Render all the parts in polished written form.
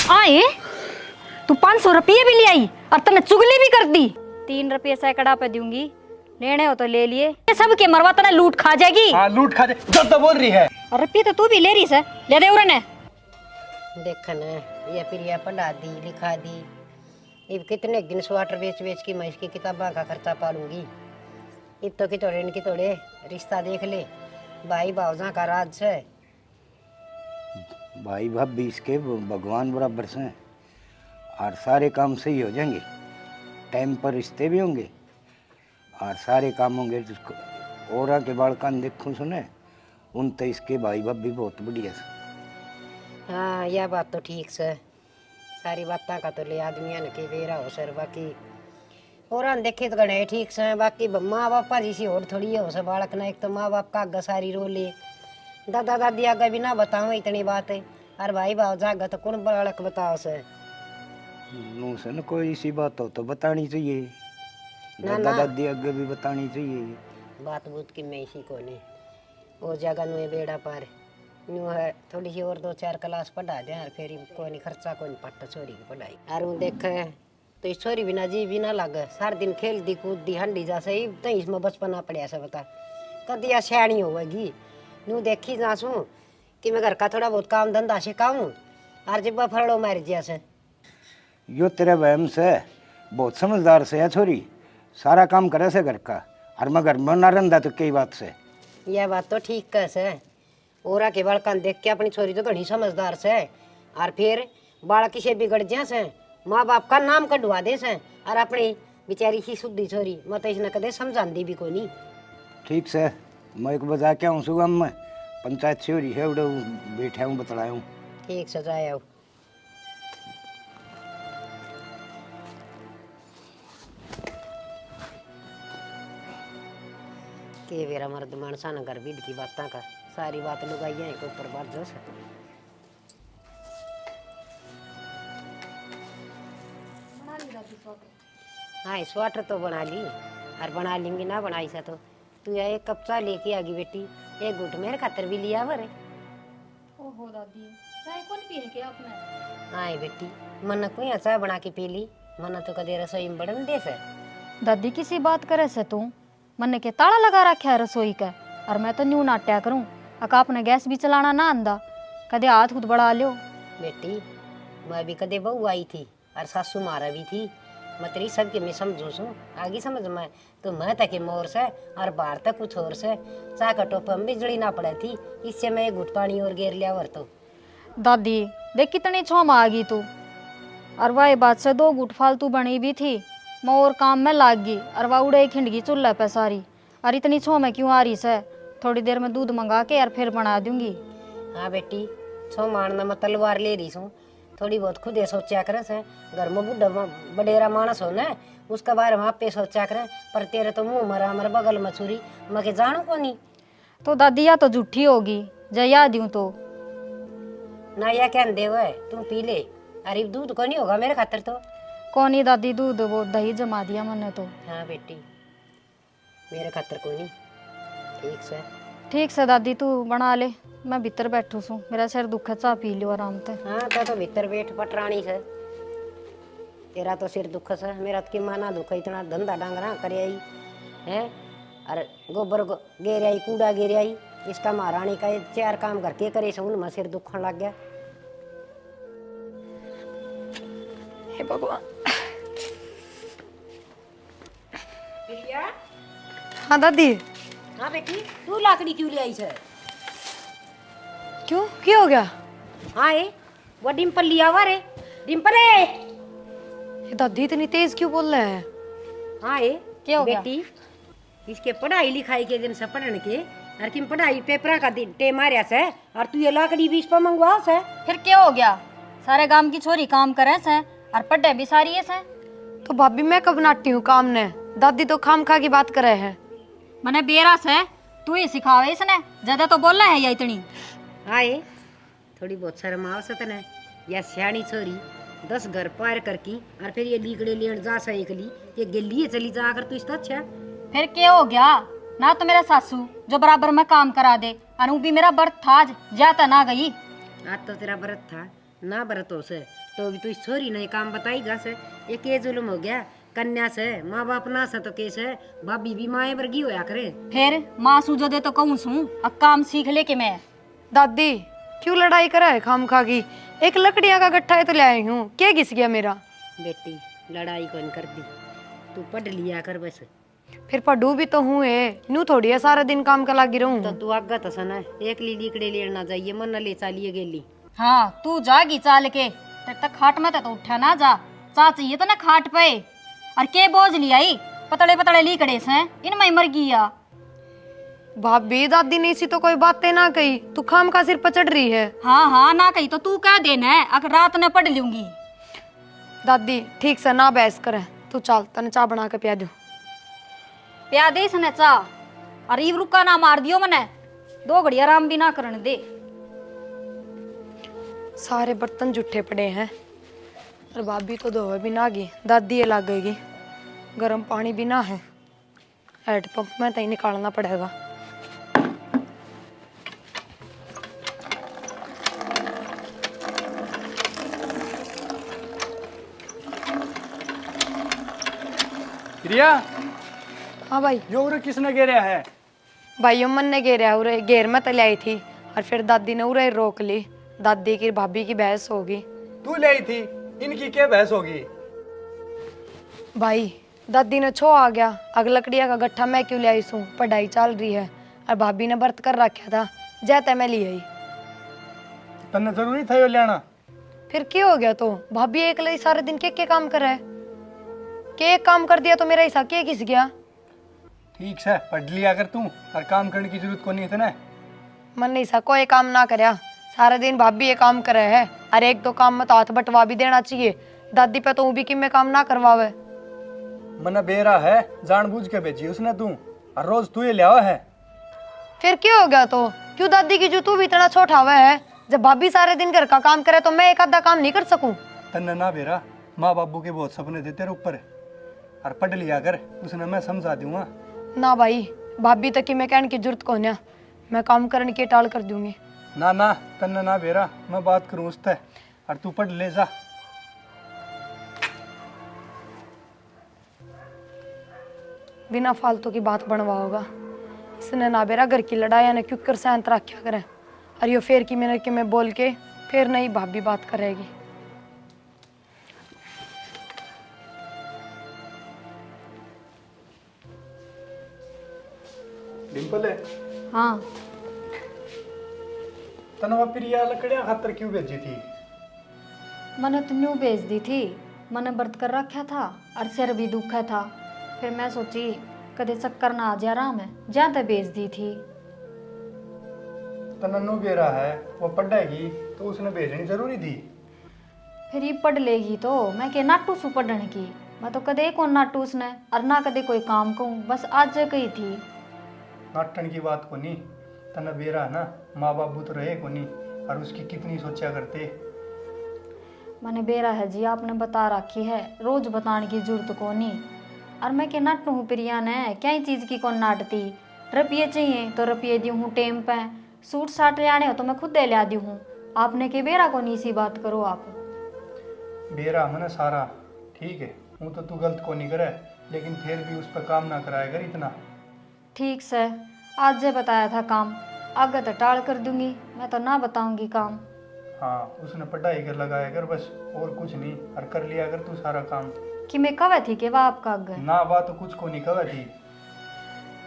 आए तू 500 रुपये भी ले आई और तने चुगली भी कर दी। 3 रुपये सैकड़ा पे दूंगी, लेने हो तो ले लिए। ये सब के मरवा तना लूट खा जाएगी। हाँ लूट खा जाए जो तो बोल रही है। और रुपये तो तू भी ले रही से, ले दे उन्हें। देखन ये प्रिया पढ़ा दी लिखा दी, अब कितने दिन स्वेटर बेच बेच की मैं इसकी किताबों का खर्चा पालूंगी। अब तो कितोड़े न कितोड़े रिश्ता देख ले, भाई भावजा का राज है। भाई भाभी इसके भगवान बराबर से हैं और सारे काम सही हो जाएंगे, टाइम पर रिश्ते भी होंगे और सारे काम होंगे। जिसको और के बालकान देखूं सुने उन तो इसके भाई भाभी बहुत बढ़िया से। हाँ यह बात तो ठीक से, सारी बातें का तो ले आदमियों ने के बेरा हो सर। बाकी और देखे तो गणे ठीक से, बाकी माँ बापा जी सी और थोड़ी हो सर बालक ना। एक तो माँ बाप का आगे सारी रो ले, दादा दादी आगे भी ना बताओ इतनी बात है, और भाई भाव जागा तो कौन बालक बताओ सर। न कोई सी बात हो तो बतानी चाहिए, दादा दादी आगे भी बतानी चाहिए। बात बूत की मैं इसी को नहीं, वो जगह नु बेड़ा पार न्यू है। थोड़ी सी और 2-4 क्लास पढ़ा दे और फिर कोई नहीं खर्चा कोई नहीं पट्टा छोरी की पढ़ाई। और वो देखे तो इस छोरी बिना जी भी ना लगे, सारा दिन खेल दी कूद दी हंडी जा सही तो इसमें बचपना पड़िया से बता कदी या सियाणी होगी। नू देखी जासू कि मैं घर का थोड़ा बहुत काम धंधा सिखाऊं और जब फरड़ो मार जिया से। यो तेरे वहम से बहुत समझदार से है छोरी, सारा काम करे से घर का, और मैं घर में ना रंदा तो कई बात से। यह बात तो ठीक कह से, ओरा के बालकान देख के अपनी छोरी तो घनी समझदार से, और फिर बालक से बिगड़ जा से माँ बाप का नाम कढ़वा दे से, और अपनी बेचारी सी शुद्धि छोरी मैं तो इसने कदे समझाती भी को नहीं। ठीक से मैं एक बजा के आऊँ सुगम में पंचायत से हो रही है, उड़े बैठे हूँ बतलाया हूँ। ठीक से जाए आओ। के वेरा मर्द मानसा न घर बीड की बातें का सारी बात लुगाई है के ऊपर बात जो से। हाँ स्वेटर तो बना ली, और बना लेंगी ना बनाई सा तो तू या एक कप चाय लेके आगी बेटी, एक घुट मेरे खातर भी लिया वरे। ओहो दादी, चाय कौन पी के आपने? हाँ बेटी मन को यहाँ चाय बना के पी ली, मन तो कदे रसोई में बड़न दे से। दादी किसी बात करे से तू मन के ताला लगा रखा है रसोई का, और मैं तो न्यू नाट्या करूं अका अपने गैस भी चलाना ना आंदा, कदे हाथ खुद बढ़ा लियो। बेटी मैं भी कदे बहू आई थी और सासू मारा भी थी, मैं तेरी सबके मैं समझू सू आगे समझ में तो मैं तक मोर से और बाहर तक कुछ और से चाह का टोप में बिजली ना पड़े थी, इससे मैं घुट पानी और गेर लिया वर। तो दादी देख कितनी छोम आ गई तू, और वही बात से 2 गुट फालतू बनी भी थी, मैं और काम में लाग गई और वह उड़े खिंडगी चूल्हा पे सारी। और इतनी छो में क्यों आ रही से, थोड़ी देर में दूध मंगा के और फिर बना दूंगी। हाँ बेटी छो मारना मैं तलवार ले रही हूँ, थोड़ी बहुत खुद सोचा करे से, घर में बुढ़ा बडेरा मानस हो ना उसका बारे में आप पे सोचा करे, पर तेरे तो मुँह मरा हमारे बगल में छुरी मैं के जानू को नहीं। तो दादी या तो झूठी होगी जया दूं तो ना या क्या दे हुआ तुम पी ले, अरे दूध को नहीं होगा मेरे खातर तो। कौन ही दादी दूध वो दही जमा दिया मैंने तो। हाँ बेटी मेरे खातर को नहीं। ठीक से ठीक से दादी तू बना ले, मैं भीतर बैठू सू, मेरा सिर दुख है, चाह पी लियो आराम से। हाँ तो भीतर बैठ पटरानी से, तेरा तो सिर दुख से, मेरा तो कि माना दुख है, इतना धंधा डांगरा करे आई है, और गोबर गेर आई कूड़ा गेर आई, इसका महारानी का 4 काम करके करे से उनमें सिर दुखन लग गया। हे भगवान। हाँ दादी। हाँ बेटी तू लाकड़ी क्यों ले आई है? क्यों क्या हो गया? हाँ वो डिम्पल लिया हुआ रे, डिम्पल है। ये दादी इतनी तेज क्यों बोल रहे हैं? हाँ क्या हो गया? बेटी इसके पढ़ाई लिखाई के दिन से पढ़ने के, और किम पढ़ाई पेपरा का दिन टे मारिया से, और तू ये लाकड़ी भी इस पर मंगवा से। फिर क्या हो गया? सारे गांव की छोरी काम करे से और पढ़े भी सारी है से। तो भाभी मैं कब नाटी हूँ काम ने, दादी तो खाम खा की बात करे है। मने बेरा से तू ही सिखावे इसने, ज्यादा तो बोलना है या इतनी। हाँ थोड़ी बहुत शर्म आवश्यक है, या सियाणी छोरी 10 घर पार करके और फिर ये लीकड़े लेन जा सा एकली, ये गिल्ली चली जा अगर तू इसका अच्छा। फिर क्या हो गया? ना तो मेरा सासू जो बराबर में काम करा दे, और वो भी मेरा व्रत था आज, जाता ना गई। आज तो तेरा व्रत था ना, व्रत हो से तो भी तू इस छोरी ने काम बताई जा से ये के जुल्म हो गया। कन्या से माँ बाप ना से तो कैसे भाभी भी माए वर्गी होया करे। फिर माँ सूझो दे तो कहूँ सू अब काम सीख ले के मैं। दादी क्यों लड़ाई करा है खाम खा की? एक लकड़ियां का गट्ठा है तो ले आई हूँ, क्या घिस गया मेरा? बेटी लड़ाई कौन कर दी, तू पढ़ लिया कर बस। फिर पढ़ू भी तो हूँ न्यू थोड़ी है सारा दिन काम का लागी रहूं। तो तू आगा तो सना एक ली लिकड़े लेना जाइए मन ले चालिए गेली। हाँ तू जागी चाल के, तेरे तक खाट में तो उठा ना जा। चाची ये तो ना खाट पे और के बोझ लिया आई पतले पतले लीकड़े से इनमें मर गया। भाभी दादी ने इसी तो कोई बातें ना कही, तू खाम का सिर पर चढ़ रही है। हाँ हाँ ना कही तो तू कह देना है, अगर रात ने पढ़ लूंगी। दादी ठीक से ना बहस करे, तू चल तने चाय बना के पिया दूं। प्या दे इसने चा और इव रुका ना मार दियो मने, 2 घड़ी आराम भी ना करने दे। सारे बर्तन जूठे पड़े हैं और भाभी तो धोवे भी ना गई, दादी ये लगेगी। गर्म पानी भी ना है, हैंडपंप में तो ही निकालना पड़ेगा। प्रिया, हाँ भाई। यो उरे किसने घेरा है? भाई मन ने घेरा उरे, घेर में तले आई थी और फिर दादी ने उरे रोक ली। दादी की भाभी की बहस होगी। तू ले आई थी, इनकी क्या बहस होगी? भाई दादी ने छो आ गया, अग लकड़िया का गट्ठा मैं क्यों ले आई सू, पढ़ाई चल रही है और भाभी ने व्रत कर रखा था, जैते मैं ले आई। तन्ने जरूरी था यो लेना? फिर क्या हो गया? तो भाभी एक लई सारे दिन के काम कर रहा है, के एक काम कर दिया तो मेरा हिस्सा के घिस गया। ठीक है पढ़ लिया कर तू, और काम करने की जरूरत को नहीं है ना। मन नहीं सा कोई काम ना करया, सारा दिन भाभी ये काम करे है, अरे एक दो काम में तो हाथ बटवा भी देना चाहिए। दादी पे तो वो भी कि मैं काम ना करवावे। मना बेरा है, जानबूझ के भेजी उसने तू, और रोज तू ये लिया है। फिर क्या हो गया? तो क्यों दादी की जो तू भी इतना छोटा हुआ है, जब भाभी सारे दिन घर का काम करे तो मैं एक आधा काम नहीं कर सकूं? तन्ने ना बेरा, माँ बाबू के बहुत सपने थे तेरे ऊपर, और पढ़ लिया कर, उसने मैं समझा दूंगा। ना भाई, भाभी तक की मैं कहने की जरूरत को नहीं, मैं काम करने की टाल कर दूंगी। ना ना तन्ने ना बेरा, मैं बात करूँ उससे, और तू पढ़ ले जा। बिना फालतू की बात बनवा होगा इसने ना बेरा, घर की लड़ाई ने क्यों कर शांत रखा करे, और यो फेर की मैंने कि मैं बोल के फिर नहीं भाभी बात करेगी। डिम्पल है, हाँ तनवा प्रिया लकड़ियां खातर क्यों भेजी थी? मैंने तो न्यू भेज दी थी, मैंने व्रत कर रखा था और सिर भी दुखा था, फिर मैं सोची कदे चक्कर ना आ जा रहा मैं, जहाँ तक भेज दी थी। तन्नू बेरा है, वो पढ़ेगी तो उसने भेजनी जरूरी थी। फिर ये पढ़ लेगी तो मैं के नाटू सु पढ़ने की, मैं तो कदे कौन नाटू उसने और ना कदे कोई काम कहूँ, बस आज कही थी। नाटन की बात को नहीं, तना बेरा है ना, माँ बाबू तो रहे को नहीं, और उसकी कितनी सोचा करते। मैंने बेरा है जी, आपने बता रखी है, रोज बताने की जरूरत को नहीं। और मैं के नाटू हूँ प्रिया ने, क्या ही चीज़ की कौन नाटती, रुपये चाहिए तो रुपये दी हूँ टेम पे, सूट साट ले आने हो तो मैं खुद दे लिया दी हूँ, आपने के बेरा को नहीं सी बात करो आप। बेरा मैंने सारा ठीक है, हूँ तो तू गलत को नहीं करे, लेकिन फिर भी उस पर काम ना कराया कर इतना। ठीक से आज जे बताया था काम, आगे तो टाल कर दूंगी, मैं तो ना बताऊंगी काम। हाँ उसने पढ़ाई कर लगाया कर बस, और कुछ नहीं, और कर लिया कर तू सारा काम। कि मैं कवे थी कि वाह आपका आगे ना बात तो कुछ को नहीं कवे थी।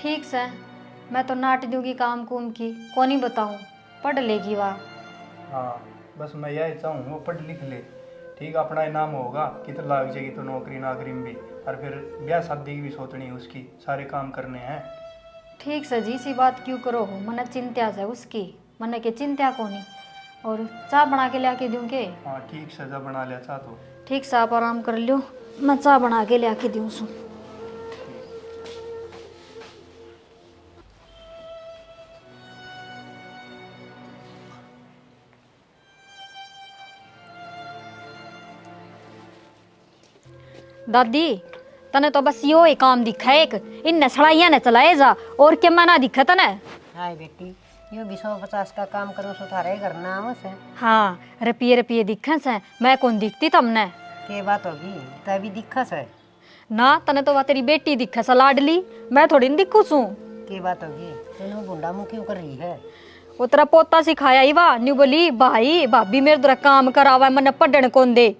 ठीक से मैं तो नाट दूंगी काम कुम की, को नहीं बताऊँ, पढ़ लेगी वाह। हाँ बस मैं यही चाहूँ वो पढ़ लिख ले, ठीक अपना इनाम होगा, कितना लाग जाएगी तो नौकरी नाकरी में भी, और फिर ब्याह शादी की भी सोचनी है उसकी, सारे काम करने हैं। ठीक से जी सी बात क्यों करो हो, मने चिंता से उसकी, मने के चिंता को नहीं। और चाय बना के ला के दूँ के? हाँ ठीक सजा बना लिया चाह तो। ठीक से आप आराम कर लो, मैं चाय बना के ला के दूँ सू। दादी तने तो बस यो ही काम दिखा एक, इन सड़ाइया ने चलाए जा, और क्या मना दिखा तने? हाय बेटी, यो भी 150 का काम करूँ सो थारे घर नाम से हाँ रुपये रुपये दिखे से, मैं कौन दिखती तमने? के बात होगी तभी दिक्कत है। ना तने तो वह तेरी बेटी दिखे सा लाडली, मैं थोड़ी न दिखू सू। के बात होगी तूने गुंडा मुँह क्यों कर रही है? वो तेरा पोता सिखाया ही वा न्यू बोली भाई भाभी मेरे द्वारा काम करावा मैंने पढ़ने कौन दे।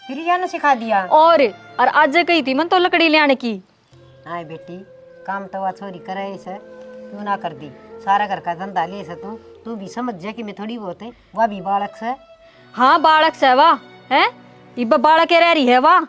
फिर या न सिखा दिया। और आज कही थी मन तो लकड़ी ले आने की। आए बेटी काम तो वह छोरी करे से क्यों ना कर दी, सारा घर का धंधा ले से तू भी समझ जा कि मैं थोड़ी बहुत है वह भी बालक से। हाँ बालक से वाह है इब बालक के रह रही है वाह।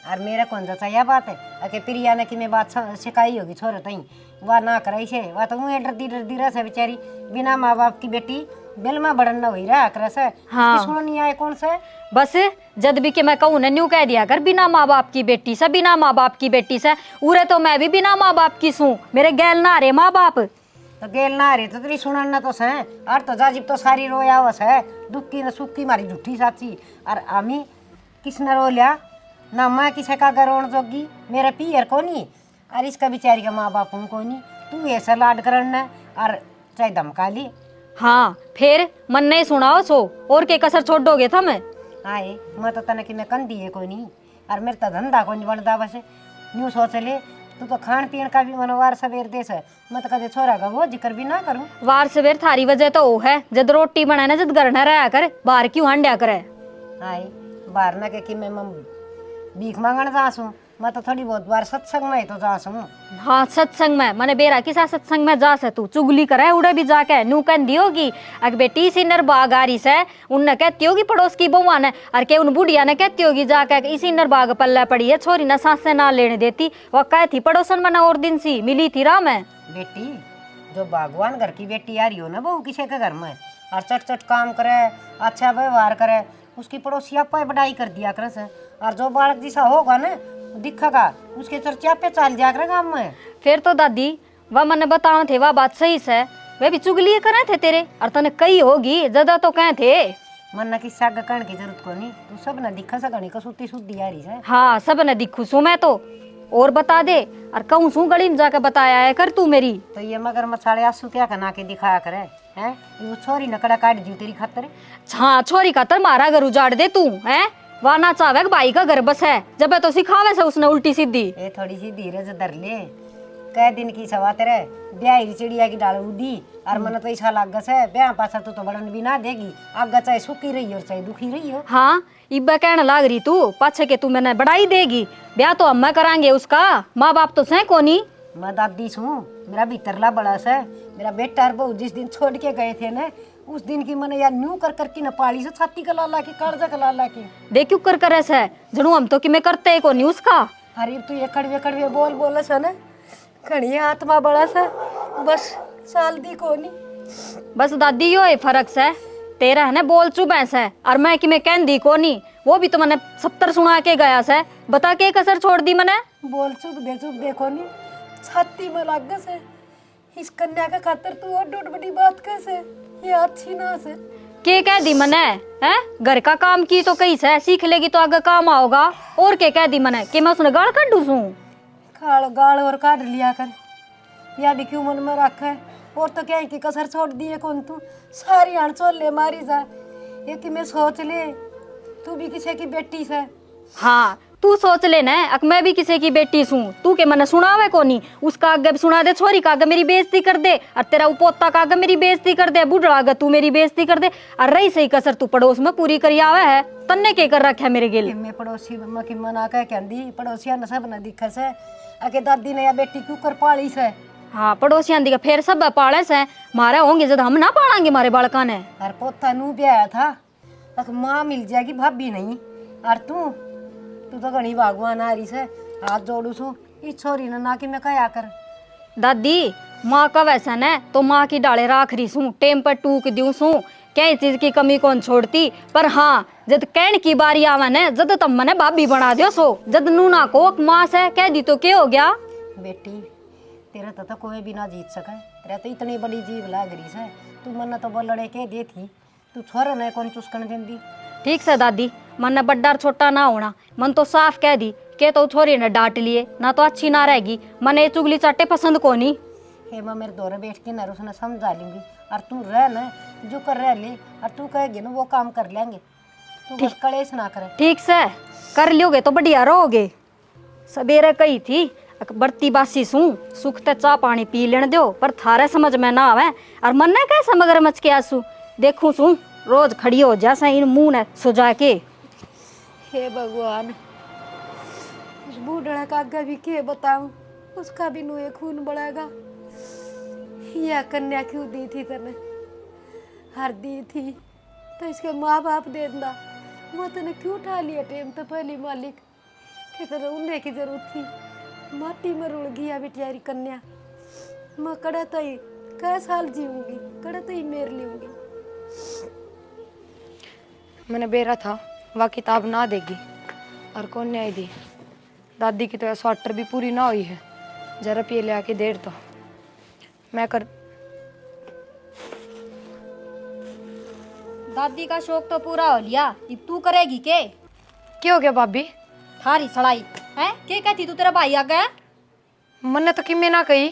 और मेरा कौन सा यह बात है अके प्रिया ने कि मैं बात सिखाई होगी छोरे तई वह ना कराई से वह तो मुँह डरती रह से बेचारी बिना माँ बाप की बेटी बेलमा बड़न न हुई रहा कर से। हाँ। सुनो नहीं आए कौन से बस जद भी के मैं कहूँ ना न्यू कह दिया कर बिना माँ बाप की बेटी से, बिना माँ बाप की बेटी से। उरे तो मैं भी बिना माँ बाप की सूँ, मेरे गैल ना रे माँ बाप। तो गेल ना रे तो तेरी सुनन ना तो से और तो जाजिब तो सारी रोया वस है दुख की न सुख की मारी झूठी साची। और आमी किसने रो लिया ना मैं किसे का गरोण जोगी मेरा पियर को नहीं और इसका बेचारी का माँ बाप को नहीं तू ऐसा लाड करना और चाहे धमका ली। हाँ फिर मन नहीं सुनाओ सो और के कसर छोड़ दोगे था मैं। आए मैं तो तने कि मैं कंदी है कोई नहीं और मेरे तो धंधा कोई नहीं बनता बस न्यू सोच ले तू तो खान पीन का भी मनोवार सवेर देश है मैं तो कदे छोरा का वो जिक्र भी ना करूं। वार सवेर थारी वजह तो वो है जद रोटी बनाए ना जद घर न रहा कर बाहर क्यों हंड्या करे। आए बाहर ना के कि मैं भीख मांगण जासूं मैं तो थोड़ी बहुत बार सत्संग में तो जासूं। हाँ सत्संग में मने बेरा किसा सत्संग में जा से तू चुगली करे उड़े भी जाके नू कहती होगी अग बेटी इसी नर बाग आ रही से उनने कहती होगी पड़ोस की बउआ ने और के उन बुढ़िया ने कहती होगी जाके इसी नर बाग पल्ले पड़ी है छोरी ना सांस से ना लेने देती। वह कह थी पड़ोसन मना और दिन सी मिली थी राह में। बेटी जो बागवान घर की बेटी आ रही हो ना बहू किसी के घर में और चट चट काम करे अच्छा व्यवहार करे उसकी पड़ोसी आप बढ़ाई कर दिया कर से और जो बालक जैसा होगा ना दिखेगा उसके चर्चा पे चल जाया कर गाँव में। फिर तो दादी वह मैंने बताओ थे वह बात सही से वे भी चुगली करे थे तेरे और तने कही होगी ज्यादा तो कहे थे मन न किस्सा कहने की जरूरत को नहीं तू सब न दिखा सकनी को सुती सुधी आ रही है। हाँ सब ने दिखू सू मैं तो और बता दे और कहूँ सू गली में जाके बताया है कर तू मेरी। तो ये मगर मछाड़े आंसू क्या कना के दिखाया करे हैं वो छोरी नकड़ा काट दी तेरी खातर। हाँ छोरी खातर मारा घर उजाड़ दे तू है वह ना चाहे भाई का घर बस है जब तो सिखावे से उसने उल्टी सीधी। ये थोड़ी सी धीरज धर ले कै दिन की सवा तेरे ब्याह चिड़िया की डाल उड़ी और मन तो ऐसा लाग है ब्याह पासा तू तो बड़न भी ना देगी आगे चाहे सुखी रही हो चाहे दुखी रही हो। हाँ इब्बा कहने लाग रही तू पाछे के तू मैंने बढ़ाई देगी ब्याह तो हम करांगे उसका माँ बाप तो सह कोनी। मैं दादी छूँ मेरा भीतरला बड़ा सा मेरा बेटा और बहू जिस दिन छोड़ के गए थे ना उस दिन की मैंने यार न्यू कर करके न पाली से छाती का लाला की कालजा का लाला की देख क्यों कर ऐसा जनू हम तो कि मैं करते को नहीं उसका। अरे तू ये कड़वे बोल बोला सा ना खड़ी आत्मा बड़ा सा बस साल दी को नहीं। बस दादी यो है फर्क से तेरा है ना बोल चुप है और मैं कि मैं कह दी को नहीं वो भी तो मैंने 70 सुना के गया से बता के कसर छोड़ दी मैंने। बोल चुप दे को नहीं छाती में लाग से इस कन्या का खातर तू और डूड बड़ी बात कैसे ये अच्छी ना से के कह दी मैंने है घर का काम की तो कहीं से सीख लेगी तो आगे काम आओगा और के कह दी मैंने कि मैं उसने गाल काट दूँ खाल गाल और काट लिया कर या भी क्यों मन में रखा है और तो क्या है कि कसर छोड़ दिए कौन तू सारी अड़चोल ले मारी जा ये कि मैं सोच ले तू भी किसी की बेटी से। हाँ तू सोच ले ना अक मैं भी किसी की बेटी सूं तू के मैंने सुनावे को नहीं उसका आगे सुना दे छोरी का आगे मेरी बेइज्जती कर दे और तेरा पोता का आगे मेरी बेइज्जती कर दे बुढ़ा आगे तू मेरी बेइज्जती कर दे और रही सही कसर तू पड़ोस में पूरी करी आवे है तन्ने के कर रखा है मेरे गिल। मैं पड़ोसी की मना कह कहती पड़ोसिया ने सब न दिखा से आगे दादी ने या बेटी क्यों कर पाली से। हाँ पड़ोसियां दी फिर सब पाले से मारे होंगे जब हम ना पालेंगे मारे बालका ने और पोता नू ब्याह था तक माँ मिल जाएगी भाभी नहीं और तू तो घनी भगवान आ रही से हाथ जोड़ू छू इस छोरी ने ना कि मैं कया कर। दादी माँ का वैसा न तो माँ की डाले राख रही सूं टेम पर टूक दूं सूं क्या चीज की कमी कौन छोड़ती पर हाँ जब कहने की बारी आवा न जद तब मने भाभी बना दियो सो जद नूना को माँ से कह दी तो क्या हो गया। बेटी तेरा तो कोई भी ना जीत सके तेरा तो इतनी बड़ी जीव लाग रही से तू मन तो बोलड़े के दे थी तू छोरा ने कौन चुस्कन देंदी। ठीक से दादी मन ने बड्डा छोटा ना होना मन तो साफ कह दी के तो छोरी ने डांट लिए ना तो अच्छी ना रहेगी मन ये चुगली चाटे पसंद को नहीं। हे मैं मेरे दौरे बैठ के ना उसने समझा लूंगी। और तू रह ना जो कर रह ले, और तू कहेगी ना वो काम कर लेंगे। तू बस कलेश ना करे। ठीक से कर लियोगे तो बढ़िया रहोगे। सवेरे कही थी बरती बासी सू सुख ते चाह पानी पी लेने दो, पर थारे समझ में ना आवे। और मन ने कैसे मगरमच्छ के आंसू देखूं सू रोज खड़ी हो जैसे इन मुंह ने सुजा के। हे भगवान, उस बूढ़ा का आगे भी के बताऊं, उसका भी नुए खून बढ़ेगा। यह कन्या क्यों दी थी तने? हर दी थी तो इसके माँ बाप दे देना, वो तने क्यों उठा लिया टेम तो पहली मालिक के तरह उन्हें की जरूरत थी। माटी में रुड़ गया बेटियारी कन्या। मैं कड़ा तो ही कै साल जीऊंगी, कड़ा तो ही मेर लूंगी। मैंने बेरा था वह किताब ना देगी और कौन न्याय दी। दादी की तो स्वाटर भी पूरी ना हुई है, जरा पिए ले आके देर तो मैं कर। दादी का शौक तो पूरा हो लिया, अब तू करेगी के? क्या हो गया भाभी? थारी सड़ाई है के कहती तू तेरा भाई आ गया? मन ने तो किम्मे ना कही।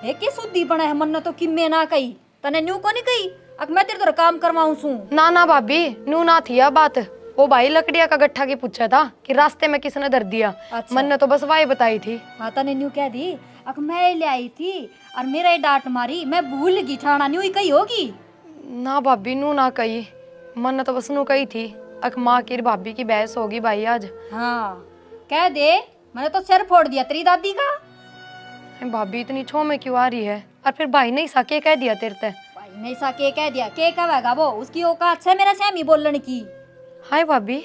हे के सुद्धी बना है मन ने तो किम्मे ना कही, तने न्यू को नहीं कही? अब मैं तेरे तो काम करवाऊं सू। ना ना भाभी, नू ना थी यह बात। वो भाई लकड़िया का गट्ठा की पूछा था कि रास्ते में किसने धर दिया। अच्छा। मन ने तो बस वाही बताई थी। हाँ तने न्यू कह दी अब मैं ले आई थी और मेरा ही डांट मारी, मैं भूल गई ठाना न्यू ही कही होगी। ना भाभी, नू ना कही। मन ने तो बस नू कही थी अक माँ की भाभी की बहस होगी भाई आज। हाँ कह दे, मैंने तो सिर फोड़ दिया तेरी दादी का। भाभी इतनी छो में क्यों आ रही है? और फिर भाई ने साके कह दिया तेरे ते। भाई नहीं सा के कह दिया, के कहेगा वो? उसकी औकात से मेरा सहमी बोलने की। हाय भाभी,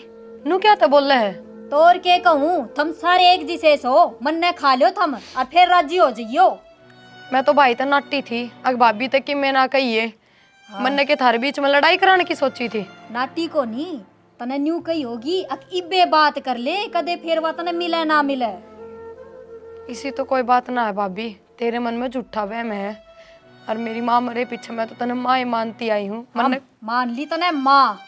नू क्या तो बोल रहे है? तो और के कहूँ, थम सारे एक जिसे सो मन ने खा लियो थम और फिर राजी हो जाइयो। मैं तो भाई तो नाटी थी, अग भाभी तक कि मैं ना कहिए। मन ने के थारे बीच में लड़ाई कराने की सोची थी। नाटी को नहीं, तने न्यू कही होगी अक इबे बात कर ले, कदे फिर वा तने मिले ना मिले। इसी तो कोई बात ना है भाभी, तेरे मन में झूठा वहम है। और मेरी माँ मरे पीछे मैं तो तने माँ ही मानती आई हूँ। मन ने मान ली तने माँ,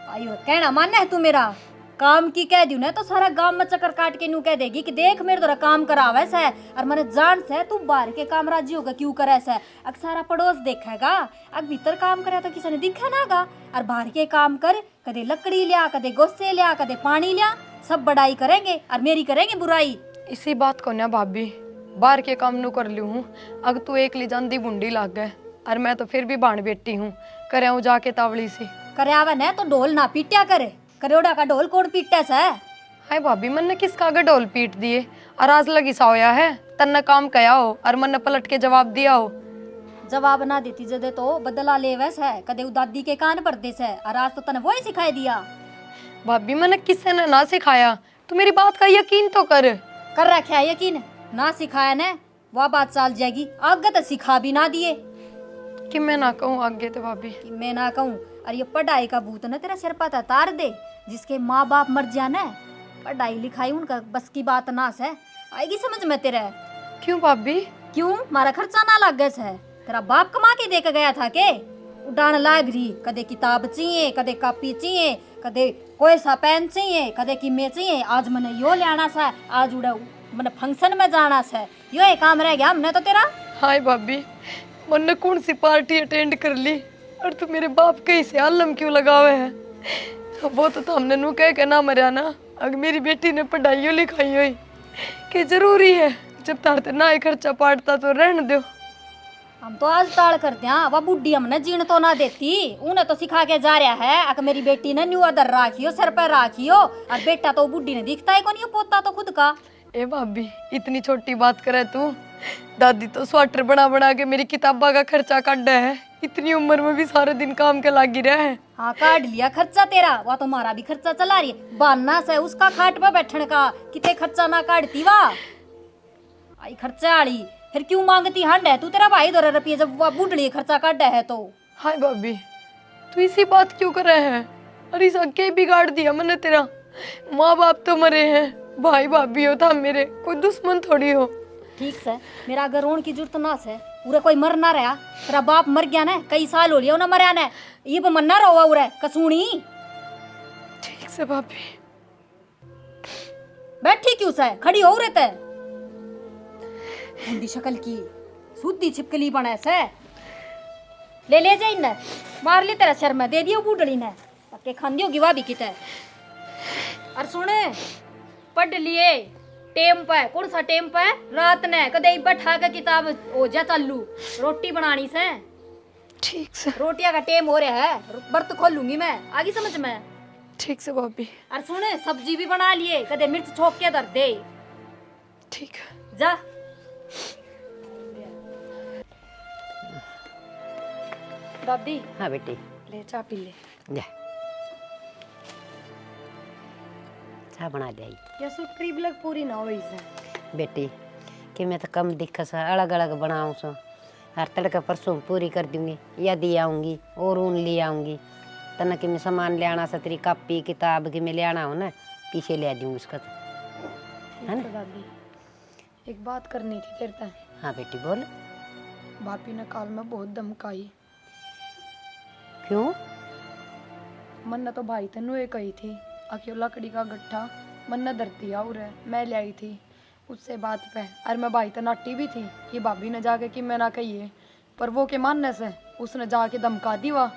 आयो कहना मानना है तू मेरा काम की कह दी ना तो सारा गांव में चक्कर काट के न्यू कह देगी कि देख मेरे द्वारा काम करावे से और मैंने जान से तू बाहर के काम राजी होगा क्यों करे से। अग सारा पड़ोस देखेगा, अग भीतर काम करे तो किसी ने दिखा नागा। और बाहर के काम कर, कदे लकड़ी लिया, कदे गोस्से लिया, कदे पानी लिया, सब बड़ाई करेंगे और मेरी करेंगे बुराई। इसी बात को ना भाभी, बाहर के काम नू कर लू हूँ। अग तू एक ली जांदी बुंडी लाग गए और मैं तो फिर भी बाण बेटी हूँ, करे हूँ जाके तावली सी। करे आवे न तो ढोल ना पीटा करे, करोड़ा का ढोल कोड पीटे से। हाय भाभी, मन ने किसका आगे ढोल पीट दिए? और आज लगी साया है तन्ने काम कया हो और मन ने पलट के जवाब दिया हो। जवाब ना देती जदे तो बदला लेवे से, कदे दादी के कान पर दे से और आज तो तने वही सिखाई दिया। भाभी मैंने किसने ने ना सिखाया, तू मेरी बात का यकीन तो कर रखा है यकीन? ना सिखाया ने वह बात चल जाएगी, आगे तो सिखा भी ना दिए कि मैं ना कहूँ आगे तो भाभी। कि मैं ना कहूँ। और ये पढ़ाई का भूत न तेरा सिर पर तार दे, जिसके माँ बाप मर जाना पढ़ाई लिखाई उनका बस की बात ना से आएगी समझ में तेरे। क्यों भाभी? क्यों? मारा खर्चा ना लग गया से, तेरा बाप कमा के दे के गया था के? उड़ान लाग रही, कदे किताब चाहिए, कदे कॉपी चाहिए, कदे कोई सा पेन चाहिए, कदे की में चाहिए। आज मैंने यो लेना सा, आज उड़ा मैंने फंक्शन में जाना सा, यो एक काम रह गया हमने तो तेरा। हाय भाभी, मैंने कौन सी पार्टी अटेंड कर ली और तू मेरे बाप के इसे आलम क्यों लगावे है? वो तो हमने नू कह के ना मरिया ना, अगर मेरी बेटी ने पढ़ाई लिखाई हुई कि जरूरी है, जब तारते ना ही खर्चा पाटता तो रहने दो। हम तो आज टाल करते हैं, वह बुढ़ी हमने जीण तो ना देती, उन्हें तो सिखा के जा रहा है। अगर मेरी बेटी ने न्यू अदर राखियो, सर पर राखियो, और बेटा तो बुढ़ी ने दिखता है को नहीं, पोता तो खुद का। ए भाभी, इतनी छोटी बात करे तू। दादी तो स्वेटर बना बना के मेरी किताबा का खर्चा काट है, इतनी उम्र में भी सारे दिन काम के लागी रहा है। हाँ काट लिया खर्चा तेरा, वह तो हमारा भी खर्चा चला रही है। बाना से उसका खाट पर बैठने का कितने खर्चा ना काटती वाह आई खर्चा आड़ी, फिर क्यों मांगती हंड है तू? तेरा भाई दो रुपये जब वह बुढ़ड़ी खर्चा काट है तो। हाय भाभी, तू इसी बात क्यों कर रहे हैं? अरे सबके बिगाड़ दिया मैंने तेरा। माँ बाप तो मरे हैं, भाई भाभी हो था मेरे, कोई दुश्मन थोड़ी हो। ठीक से मेरा अगर रोन की जरूरत ना से, पूरा कोई मर ना रहा। तेरा बाप मर गया ना, कई साल हो लिया ना मरया ना, ये पे मरना रहा उरे कसूनी। ठीक से भाभी। बैठी क्यों से, खड़ी हो रहते बूढ़ी शक्ल की, सुद्दी छिपकली बने से ले जाई न मार ली तेरा शर्मा दे दियो बूढ़ड़ी ने पक्के खान दियो गिवा भी किते और सुने पढ़ लिए टेम पे कौन सा टेम पे रात ने कदे बैठा के किताब हो जा चालू रोटी बनानी से ठीक से रोटियां का टेम हो रहा है बर्त खोलूंगी मैं आगे समझ में ठीक से भाभी और सुने सब्जी भी बना लिए कदे मिर्च छोक के धर दे ठीक है जा दादी हाँ बेटी ले चाय पी ले जा चाह बना दे या सूट करीब लग पूरी ना हो इसे बेटी कि मैं तो कम दिक्कत से अलग अलग बनाऊँ सो हर तड़का परसों पूरी कर दूंगी यदि आऊँगी और ऊन ले आऊँगी तना कि मैं सामान ले आना से तेरी कापी किताब कि मैं ले आना हो ना पीछे ले आ दूँगी उसका ठीक है दादी एक बात करनी थी तेरे तक हाँ बेटी बोल भाभी ने काल में बहुत धमकाई क्यों मन ने तो भाई तनु ये कही थी अकेला लकड़ी का गट्ठा मन ने धरती और मैं ले आई थी उससे बात पे और मैं भाई तनाटी भी थी कि भाभी ने जाके कि मैं ना कहिए पर वो के मानने से उसने जाके धमका दी वह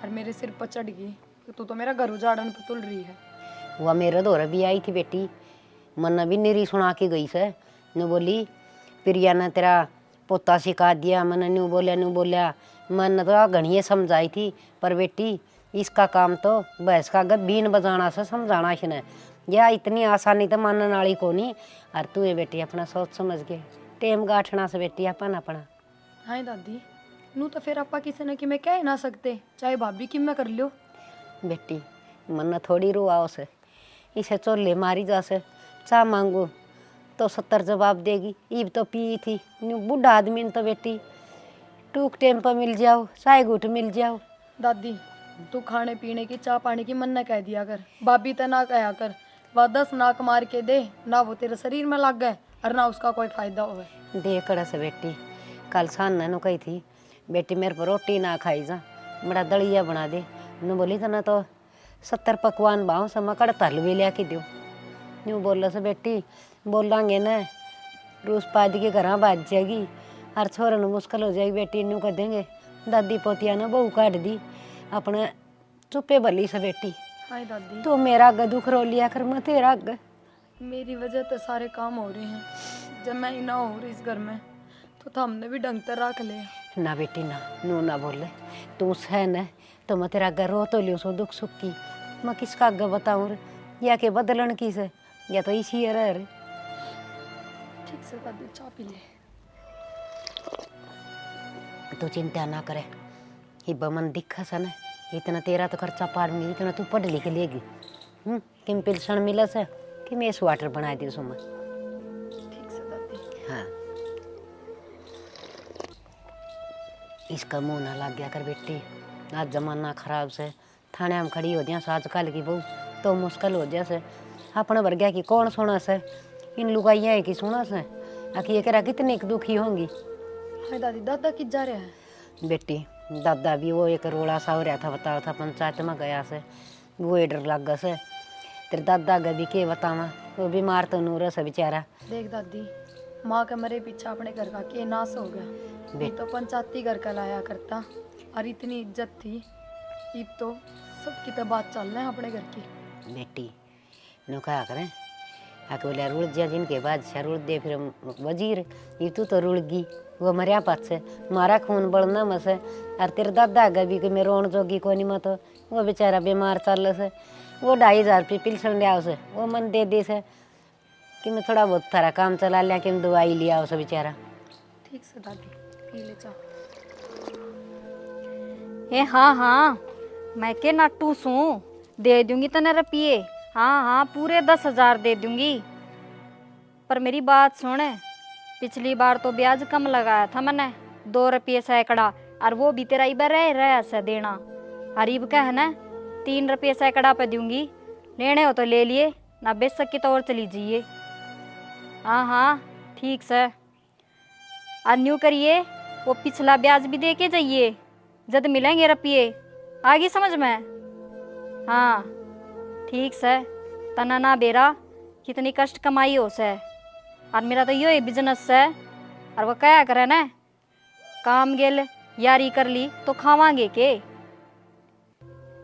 और मेरे सिर पर चढ़ गई कि तू तो मेरा घर उजाड़न पे तुल रही है वह मेरे दौर भी आई थी बेटी मन भी निरी सुना के गई से नु बोली प्रिया ने तेरा पोता सिखा दिया मन न्यू बोलिया मन तो घनिए समझाई थी पर बेटी इसका काम तो भैंस का बीन बजाना से समझाना इसने या इतनी आसानी तो मानने वाली को नहीं और तू ये बेटी अपना सोच समझ के टेम गाठना से बेटी अपन अपना हाँ दादी नू तो फिर आपा किसी ने कि मैं कह ना सकते चाहे भाभी कि मैं कर लियो बेटी मन थोड़ी रुआओ से इसे चोले मारी जा से चाह मांगू तो 70 जवाब देगी ईब तो पी थी न्यू बूढ़ा आदमी ने तो बेटी टूक टेम पर मिल जाओ चाय घूट मिल जाओ दादी तू खाने पीने की चाय पानी की मन न कह दिया कर भाभी तो ना कहा कर वह 10 नाक मार के दे ना वो तेरे शरीर में लग गए और ना उसका कोई फायदा हो दे कड़ा से बेटी कल सान ने कही थी बेटी मेरे पर रोटी ना खाई जा बड़ा दलिया बना दे नु बोली तो ना तो 70 पकवान बाहों से मकड़ तल भी लिया के दो न्यू बोल से बेटी बोलांगे ना रूस पाद के घर बाज जाएगी हर छोरे न मुश्किल हो जाएगी बेटी न्यू कह देंगे दादी पोतिया ने बहू काट दी अपने चुप्पे बली से बेटी हाय दादी तो मेरा अग दुख रो लिया कर मैं तेरा अग मेरी वजह तो सारे काम हो रहे हैं जब मैं ही ना हो रही इस घर में तो हमने भी ढंग से रख ले ना बेटी ना नू ना बोले तू सहन है तो मैं तेरा अग रो तो लियो सो दुख सुख की मैं किसका अग बताऊँ रे या के बदलन की से या तो इसी रह रे ठीक से दादी चाय पी ले तू चिंता ना करे ये बमन दिखा सा ना इतना तेरा तो खर्चा पाड़ूंगी इतना तू पढ़ लिख लेगी किम पिलसन मिला से कि मैं इस वाटर बना दी सुमा ठीक से दादी हाँ इसका मुंह ना लग गया कर बेटी आज जमाना खराब से थाने में खड़ी हो जाए आजकल की बहू तो मुश्किल हो जाए से अपने वर्ग्या की कौन सुना से इन लुगाइया है कि सुना से आखिर ये करा कितनी दुखी होंगी हाय दादी दादा किस जा रहे हैं बेटी दादा भी वो एक रोड़ा सा हो रहा था बताओ था पंचायत में गया से वो डर लग गया से तेरे दादा का भी के बतावा वो बीमार तो नूर से बेचारा देख दादी माँ के मरे पीछे अपने घर का के नाश हो गया नहीं तो पंचायती घर का लाया करता और इतनी इज्जत थी अब तो सबकी तो बात चल रही है अपने घर की बेटी नो कहा करें आके बोले रुड़ जा जिनके बादशाह रुड़ दे फिर वजीर ये तू रुड़ गई वो मरिया पास से मारा खून बढ़ना मसे और तेरे दादा का भी कि मैं रोन जोगी को नहीं मत वो बेचारा बीमार चल से वो 2,500 रुपये पिलसन लिया उसे वो मन दे दी से कि मैं थोड़ा बहुत थारा काम चला लिया कि मैं दवाई लिया उसे बेचारा ठीक से दादी पी ले चाय ए हाँ हाँ मैं के नाटू सू दे दूंगी तने रुपये हाँ हाँ पूरे 10,000 दे दूंगी पर मेरी बात सुन पिछली बार तो ब्याज कम लगाया था मैंने 2 रुपये सैकड़ा और वो भी तेरा इबर रह से देना हरीब का है ना 3 रुपये सैकड़ा पे दूंगी लेने हो तो ले लिए ना बेच सकी तो और चली जाइए हाँ हाँ ठीक से और न्यू करिए वो पिछला ब्याज भी दे के जाइए जब मिलेंगे रुपये आगे समझ में हाँ ठीक से तना ना बेरा कितनी कष्ट कमाई हो से और मेरा तो यो बिजनेस है और वो क्या करे ना काम गेल यारी कर ली तो खावांगे के।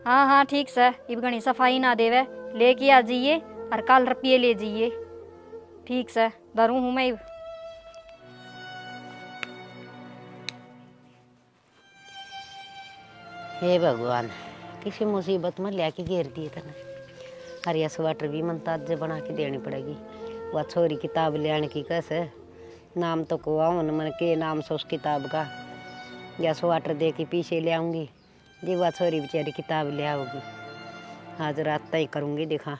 हाँ हाँ ठीक से, इब घनी सफाई ना देवे, लेके आ जाइए और कल रुपये ले जाइए। ठीक से धरू हूँ मैं इब। हे भगवान, किसी मुसीबत में लेके घेर दिए थे ना। अरे स्वेटर भी मन ताजे बना के देनी पड़ेगी। वह छोरी किताब ले आने की कैसे, नाम तो को आऊन मन के नाम से उस किताब का, या स्वेटर दे के पीछे ले आऊँगी जी। वह छोरी बेचारी किताब ले आओगी। आज रात तय करूँगी देखा।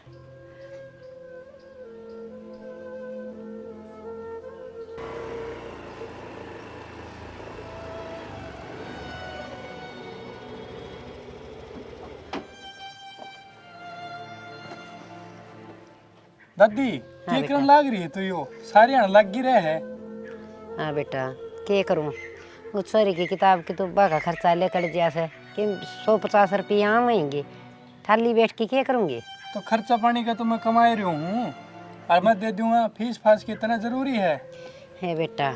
दादी हाँ क्या करन लाग रही है तो यो सारे आने लग गी रहे है। हाँ बेटा, क्या करूँ, उस छोरी की किताब की तो बाका खर्चा लेकर जैसे कि 150 रुपये आएंगे, थाली बैठ के क्या करूँगी। तो खर्चा पानी का तो मैं कमा रही हूँ और मैं दे दूंगा। फीस फास की इतना जरूरी है। है बेटा,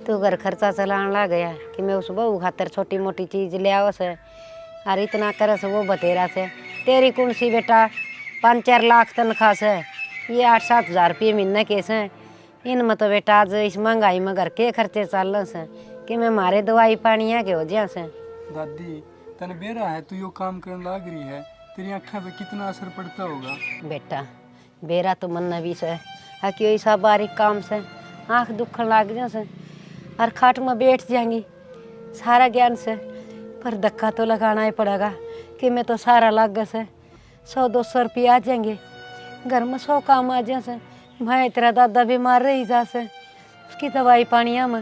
तू घर खर्चा चलाने लग गया कि मैं उस बहू खातर छोटी मोटी चीज़ ले आओ से, और इतना करे से वो बतेरा से। तेरी कौन सी बेटा 5-4 लाख तनख्वाह से, ये 8-7 हज़ार रुपये महीने के से। इनमें तो बेटा आज इस महंगाई में घर के खर्चे चल रहे से कि मैं मारे दवाई पानी के हो जा से। दादी तन बेरा है, तू यो काम करने लाग रही है, तेरी आँखों पे कितना असर पड़ता होगा। बेटा बेरा तो मन भी से है कि ऐसा बारीक काम से आँख दुखन लाग जा से, और खाट में बैठ जाएंगी सारा ज्ञान से। पर धक्का तो लगाना ही पड़ेगा कि मैं तो सारा लाग से 100-200 रुपये आ जाएंगे, घर में 100 काम आ जाए से। भाई तेरा दादा बीमार रही जा से, उसकी दवाई पानिया में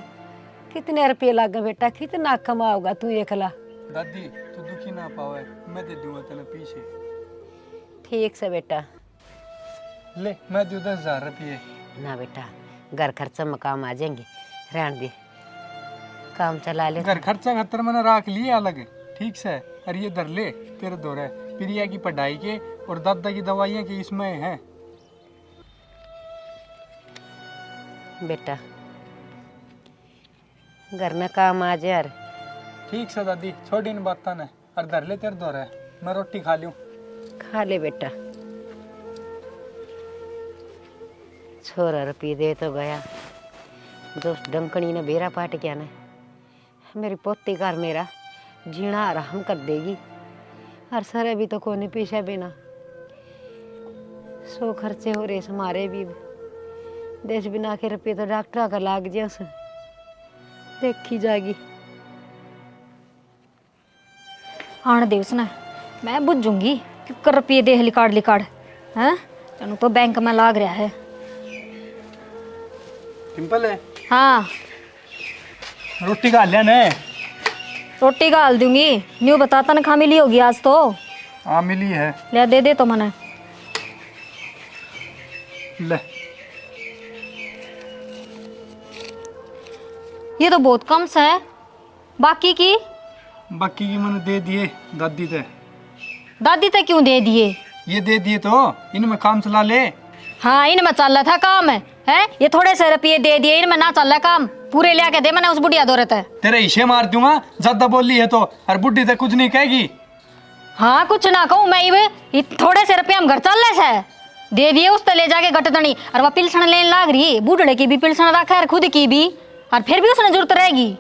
कितने रुपये लागे बेटा, कितना कमाओगा तू एकला। दादी तू दुखी ना पावे, मैं दे दूंगा तेने पीछे। ठीक से बेटा। ले मैं दूँ 10,000 रुपये। ना बेटा, घर खर्चा में काम आ जाएंगे, रहने दे, काम चला ले। घर खर्चा खतर मैंने राख लिए अलग, ठीक से। और ये धर ले तेरे दौरे प्रिया की पढ़ाई के और दादा की दवाइयाँ के इसमें हैं। बेटा घर में काम आ जाए। ठीक से दादी, छोड़ी इन बात ने और धर ले तेरे दौरे, मैं रोटी खा लूँ। खा ले बेटा। छोरा रुपये दे तो गया, दोस्त डंकनी ने बेरा पाट गया ना। मेरी पोती घर मेरा जीना आराम कर देगी, और सरे भी तो कोने पीछे बिना 100 खर्चे हो रहे हमारे भी। देश बिना के रुपये तो डॉक्टर का लाग जैसे देखी जाएगी। आने दे उसने, मैं बुझूंगी क्यों रुपये दे लिकाड़ हैं। तेनू तो बैंक में लाग रहा है। सिंपल है। हाँ रोटी खा लिया ने। रोटी गाल दूंगी, न्यू बता तनख्वाह मिली होगी आज तो। हाँ मिली है। ले दे तो मने। ले ये तो बहुत कम सा है, बाकी की मैंने दे दिए दादी ते। दादी ते क्यों दे दिए? ये दे दिए तो इनमें काम चला ले। हाँ इनमें चल रहा था काम है, ये थोड़े से रुपये दे दिए, इनमें ना चल रहा काम। पूरे ले के दे मैंने उस बुढ़िया दौरत है। तेरे हिस्से मार दूंगा, ज्यादा बोली है तो। और बुढ़ी तक कुछ नहीं कहेगी। हाँ कुछ ना कहूँ मैं, ये थोड़े से रुपये हम घर चल रहे से दे दिए, उस ले जाके गटतनी। और वह पिलसन लेने लाग रही, बूढ़े की भी पिलसन रखा है, खुद की भी, और फिर भी उसने जरूरत रहेगी।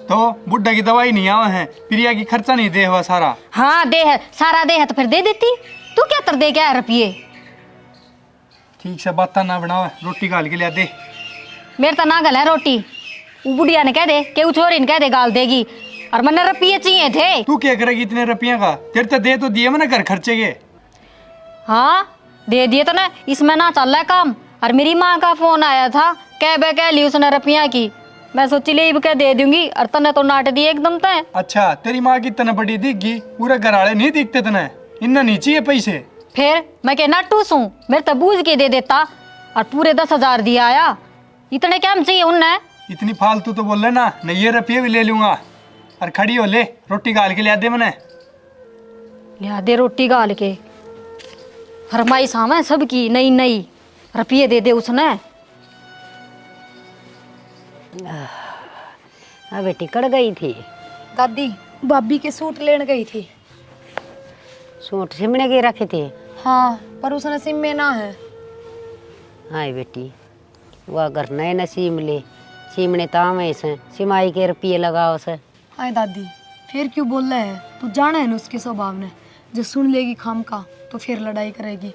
तो बुढ़ा की दवाई नहीं आवा है, प्रिया की खर्चा नहीं दे हुआ सारा। हाँ दे है, सारा दे है तो फिर दे देती। तू क्या तर दे क्या रुपये? ठीक से बात ना बनाओ, रोटी गाल के लिया दे। मेरे तो ना गल है रोटी, वो बुढ़िया ने कह दे कि वो छोरी ने कह दे गाल देगी, और मैंने रुपये चाहिए थे। तू क्या करेगी इतने रुपये का? तेरे तो दे तो दिए मैंने घर खर्चे के। हाँ दे दिए तो ना, इसमें ना चल रहा है काम। और मेरी माँ का फोन आया था, कह ली उसने रुपया की। मैं सोची ले कह दे दूंगी, और तने तो नाट दिए एकदम तय। अच्छा तेरी माँ की तना बड़ी दिखगी, पूरे घर वाले नहीं दिखते तने, इन्ना नहीं चाहिए पैसे। फिर मैं क्या नटूस हूँ, मेरे तो बूझ के दे देता, और पूरे 10,000 दिया आया। इतने क्या चाहिए उनने? इतनी फालतू तो बोल लेना, नहीं ये रुपये भी ले लूंगा। और खड़ी हो ले, रोटी गाल के लिया दे मैंने। लिया दे रोटी गाल के, फरमाइश है सबकी नई नई, रुपये दे दे उसने। हाँ बेटी कड़ गई थी। दादी भाभी के सूट लेने गई थी। सूट सिमने के रखे थे। हाँ पर उसने सिम में ना है। हाँ बेटी वो अगर नए न सीम ले सीमने ताम से सिमाई के रुपये लगाओ से। हाय दादी फिर क्यों बोल रहे हैं? तू जाना है ना उसके स्वभाव ने, जो सुन लेगी खाम का तो फिर लड़ाई करेगी।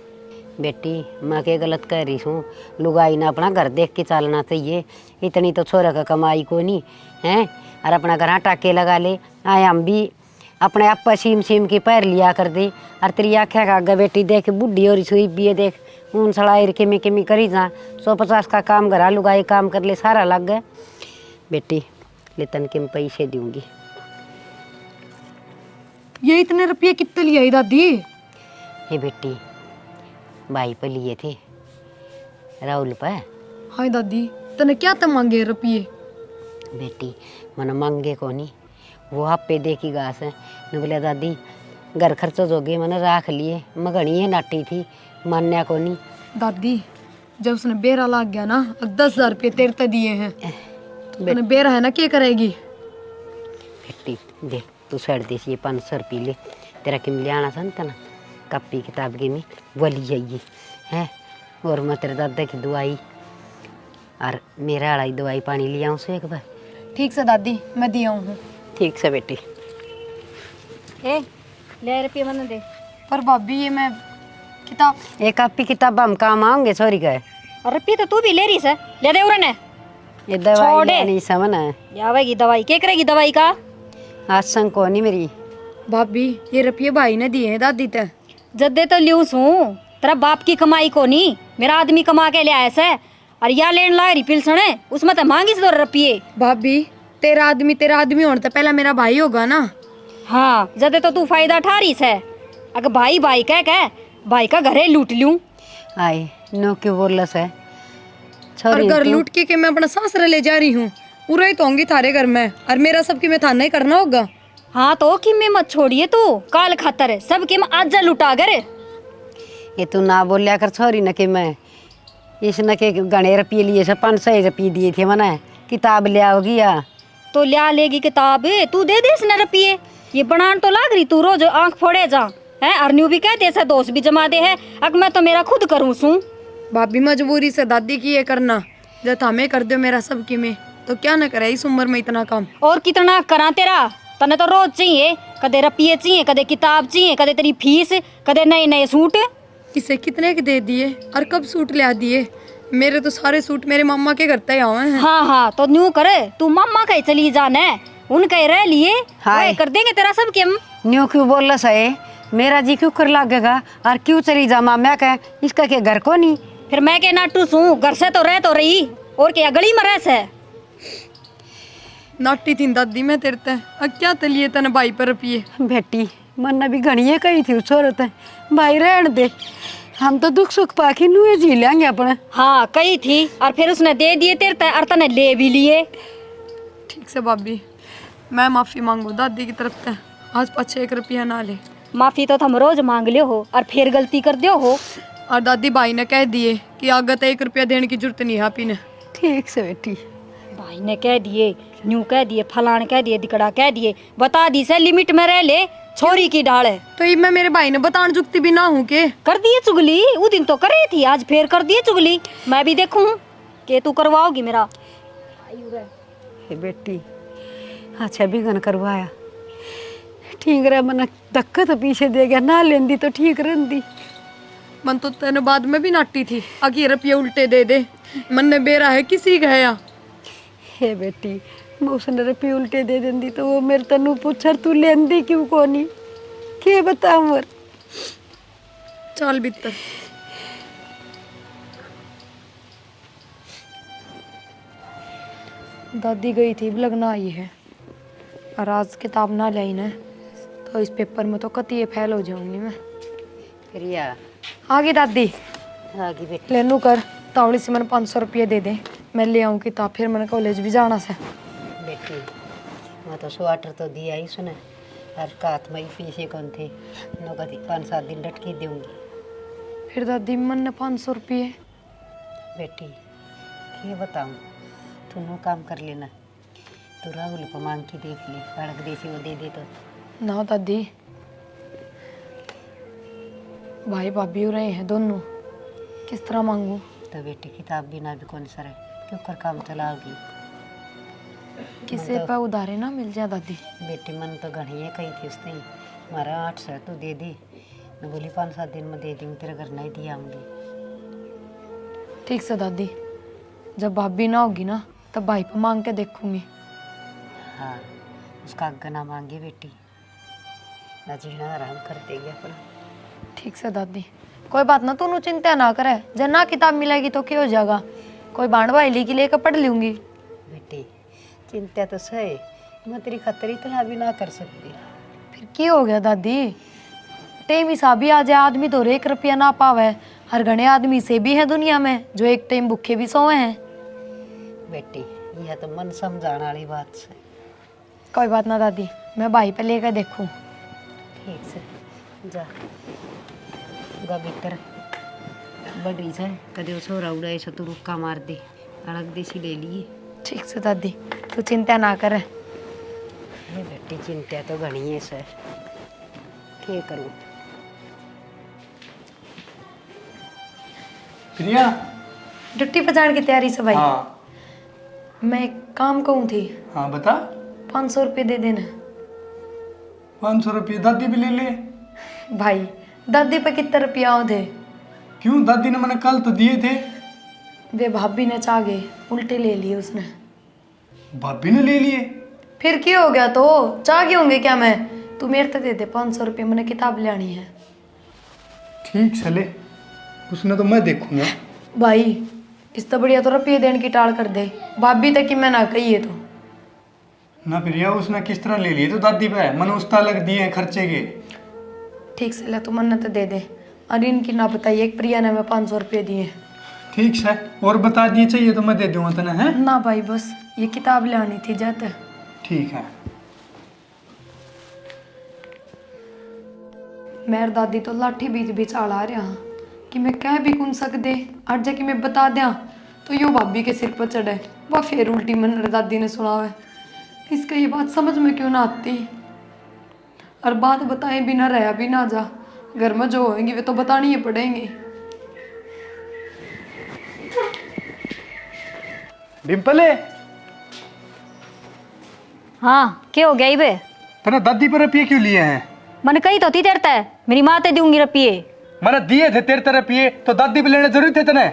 बेटी मैं के गलत कह रही हूँ, लुगाई ना अपना घर देख के चलना चाहिए। इतनी तो छोरा का कमाई को नहीं है, और अपना घर टाके लगा ले। आए हम भी अपने आप पर सीम सीम की पैर लिया कर दे। और तेरी आख्या का आगे बेटी देख बुढ़ी और सुई भी देख ऊन सड़ाई किमी किमी करी जा 150 का काम घरा लुगाई काम कर ले सारा लग गए। बेटी ले तन के मैं पैसे दूंगी। ये इतने रुपये कितने लिए आई दादी? ये बेटी भाई पे लिए थे राहुल पे। हाय दादी तने क्या तो मांगे रुपये? बेटी मन मांगे को नहीं, वो आप पे देखी घास है न बोले दादी घर खर्चो जोगे मैंने राख लिए। मैं घनी है नाटी थी मान्या को नहीं। दादी जब उसने बेरा लाग गया ना, 10,000 रुपये तेरे ते दिए हैं। तूने बेरा है ना, क्या करेगी? बेटी देख तू सड़ दे ये 500 रुपये ले, तेरा किम ले आना संता ना कॉपी किताब की में वो ली जाइए है। और मैं तेरे दादा की दवाई और मेरा वाला दवाई पानी ले आऊँ से एक बार। ठीक से दादी मैं दिया हूँ। ठीक से बेटी। ए ले रुपये मैंने दे। पर भाभी ये मैं किताब एक कॉपी किताब हम काम आऊंगे सॉरी का। और रुपये तो तू भी ले रही से, ले दे उन्हें। ये दवाई छोड़ दे। नहीं समझ है आवेगी दवाई, क्या करेगी दवाई का? आज संग को नहीं मेरी। भाभी ये रुपये भाई ने दिए हैं दादी ते। जद्दे तो लियूं हूँ, तेरा बाप की कमाई को नहीं, मेरा आदमी कमा के ले आया से। और या लेन ला रही पिलसण है उसमें तो मांगी से 2 रुपये। भाभी तेरा आदमी होने तो पहला मेरा भाई होगा ना। हाँ जदे तो तू फायदा उठा रही से। अगर भाई भाई कह भाई का घरे लूट लूं। आए नो क्यों बोल है और छोरी घर तू। लूट के मैं अपना सासरा ले जा रही हूँ। पूरा ही तो होंगी थारे घर में, और मेरा सबकी मैं थाना ही करना होगा। हाँ तो किम्मे मत छोड़िए तू, काल खातर सब किम आज लुटा कर। ये तू ना बोलिया कर छोरी न कि मैं इस न के गणे रुपये लिए से 500 रुपये दिए थे मैंने किताब ले आओगी या तो लिया लेगी किताब, तू दे दे इसने रुपये। ये बनान तो लाग रही तू रोज आंख फोड़े जा है। अरन्यू भी कहते ऐसा दोस्त भी जमा दे है। अगर मैं तो मेरा खुद करूँ सू। भाभी मजबूरी से दादी की ये करना, जब हमें कर दो मेरा सबकी में तो क्या न करे इस उम्र में इतना काम। और कितना करा तेरा, तने तो रोज चाहिए, कदे रुपये चाहिए, कदे किताब चाहिए, कदे तेरी फीस, कदे नए नए सूट। इसे कितने के दे दिए और कब सूट ले दिए? मेरे तो सारे सूट मेरे मम्मा के घर तय आए हैं। हाँ हाँ तो न्यू करे तू मम्मा कहीं चली जाने, उनके रह लिए हाय। कर देंगे तेरा सब किम। न्यू क्यों बोल रहा है? मेरा जी क्यों कर लगेगा और क्यों चली जा मैं कह इसका के घर को नहीं। फिर मैं के नाटू सू, घर से तो रह तो रही और क्या गली में रह से। नाटी थी दादी मैं तेरे ते, अब क्या तलिए तने भाई पर रुपये। बेटी मन भी घनी कही थी छोरत है भाई रहन दे, हम तो दुख सुख पाके नुए जी लेंगे अपने। हाँ कही थी और फिर उसने दे दिए तेरे ते और तने ले भी लिए। ठीक से भाभी मैं माफी मांगू दादी की तरफ से, आज पाछे 1 रुपया ना ले। माफी तो तुम रोज मांग लियो हो और फिर गलती कर दियो हो। और दादी भाई ने कह दिए कि आगे तो 1 रुपया देने की जरूरत नहीं है आपी ने। ठीक से बेटी। भाई ने कह दिए, न्यू कह दिए, फलान कह दिए, दिकड़ा कह दिए, बता दी से लिमिट में रह ले, छोरी की डाल है। तो ये मैं मेरे भाई ने बतान जुकती भी ना हूँ के कर दिए चुगली, वो दिन तो करे थी, आज फिर कर दिए चुगली। मैं भी देखूं कि तू करवाओगी मेरा। हे बेटी अच्छा भी गन करवाया ठीक रहा, मन धक्का तो पीछे दे गया ना लेंदी तो ठीक रहती। मन तो तेने बाद में भी नाटी थी आगे रुपये उल्टे दे दे, मन ने बेरा है किसी गया। हे बेटी मैं उसने रुपये उल्टे दे देंदी तो वो मेरे तनु पूछर तू लेंदी क्यों कोनी के बताऊं मोर। चल भीतर। दादी गई थी लगना आई है, और आज किताब ना लाई ना तो इस पेपर में तो कति फेल हो जाऊंगी मैं। फिर या आगे दादी आगे बेटी लेनू कर तावड़ी से मैंने 500 रुपये दे दे, मैं ले आऊँ किताब, फिर मैंने कॉलेज भी जाना से। बेटी मैं तो स्वेटर तो दिया ही सुने और कात में पीछे कौन थे नो कभी 5-7 दिन लटकी दूंगी। फिर दादी मन ने 500 रुपये। बेटी ये बताऊं तू नो काम कर लेना, तो राहुल को मांग के देख ले, सड़क देसी वो दे दे तो। ना दादी, भाई भाभी हो रहे हैं दोनों, किस तरह मांगू? तो बेटी किताब बिना भी कौन सर क्यों कर काम चलाओगी? किसे पे उधारे ना मिल जाए दादी। बेटी मन तो घनी है कही थी उसने, हमारा 800 तो दे दी। मैं बोली 5-7 दिन में दे दूँगी, तेरे घर नहीं दिया आऊँगी। ठीक से दादी, जब भाभी ना होगी ना तब भाई पे मांग के देखूंगी। हाँ, उसका आज्ञा ना मांगे बेटी, ना जीना आराम कर देगी अपना। ठीक से दादी, कोई बात ना, तू चिंता ना करे, जब ना किताब मिलेगी तो क्या हो जाएगा, कोई बाण भाईली की लेकर पढ़ लूंगी। बेटी चिंता तो सही, मैं तेरी खातिर इतना भी ना कर सकती। फिर क्या हो गया दादी, टेम हिसाब भी आ जाए, आदमी तो 1 रुपया ना पावे, हर घने आदमी से भी है दुनिया में जो एक टाइम भूखे भी सोए हैं। बेटी यह तो मन समझाने वाली बात है। कोई बात ना दादी, मैं भाई पे लेकर देखूं। ठीक से जा गा भीतर बड़ी से कदे छोरा उड़ाए से तू रुक्का मार दे, अलग देसी ले लिए। ठीक से दादी, तू चिंता ना कर। ये बेटी चिंता तो घनी है सर, क्या करूँ? प्रिया। ड्यूटी पर जाने की तैयारी से भाई। हाँ मैं एक काम कहूँ थी, हाँ बता। 500 रुपये दे देना। 500 रुपये दादी भी ले ले। भाई दादी पे कितने रुपया आओ थे? क्यों, दादी ने मैंने कल तो दिए थे। वे भाभी ने चाह गए, उल्टे ले लिए उसने। भाभी ने ले लिए? फिर क्या हो गया, तो चाह गए होंगे क्या मैं? तू मेरे तो दे दे 500 रुपये, मैंने किताब लानी है। ठीक चले, उसने तो मैं देखूंगा। भाई इस तो बढ़िया तो रुपये देने की टाल कर दे, भाभी तक कि मैं ना कही है तो। ना प्रिया, उसने किस तरह ले लिए तो दादी पे मैंने उस अलग दिए हैं खर्चे के। ठीक से ले, तू मन तो दे दे, और इनकी ना बताइए, एक प्रिया ने मैं 500 रुपये दिए। ठीक है, और बता दिए चाहिए तो मैं दे दूंगा तने, हैं? ना भाई बस ये किताब लानी थी जाते। ठीक है। मेरे दादी तो लाठी बीच बीच आला रहा कि मैं कह भी कौन सकदे, आज जाके मैं बता दिया तो यो भाभी के सिर पर चढ़े, वह फिर उल्टी मन दादी ने सुनावे। इसका ये बात समझ में क्यों ना आती, और बात बताए बिना रहा भी ना जा, घर में जो होंगी वे तो बतानी ही पड़ेंगी। डिम्पले, हाँ क्या हो गया ही बे? तने दादी पर रुपये क्यों लिए हैं? मैंने कही तो थी तेरे ते, मेरी माँ ते दूंगी रुपये। मैंने दिए थे तेरे तरफ रुपये, तो दादी भी लेने जरूरी थे तने?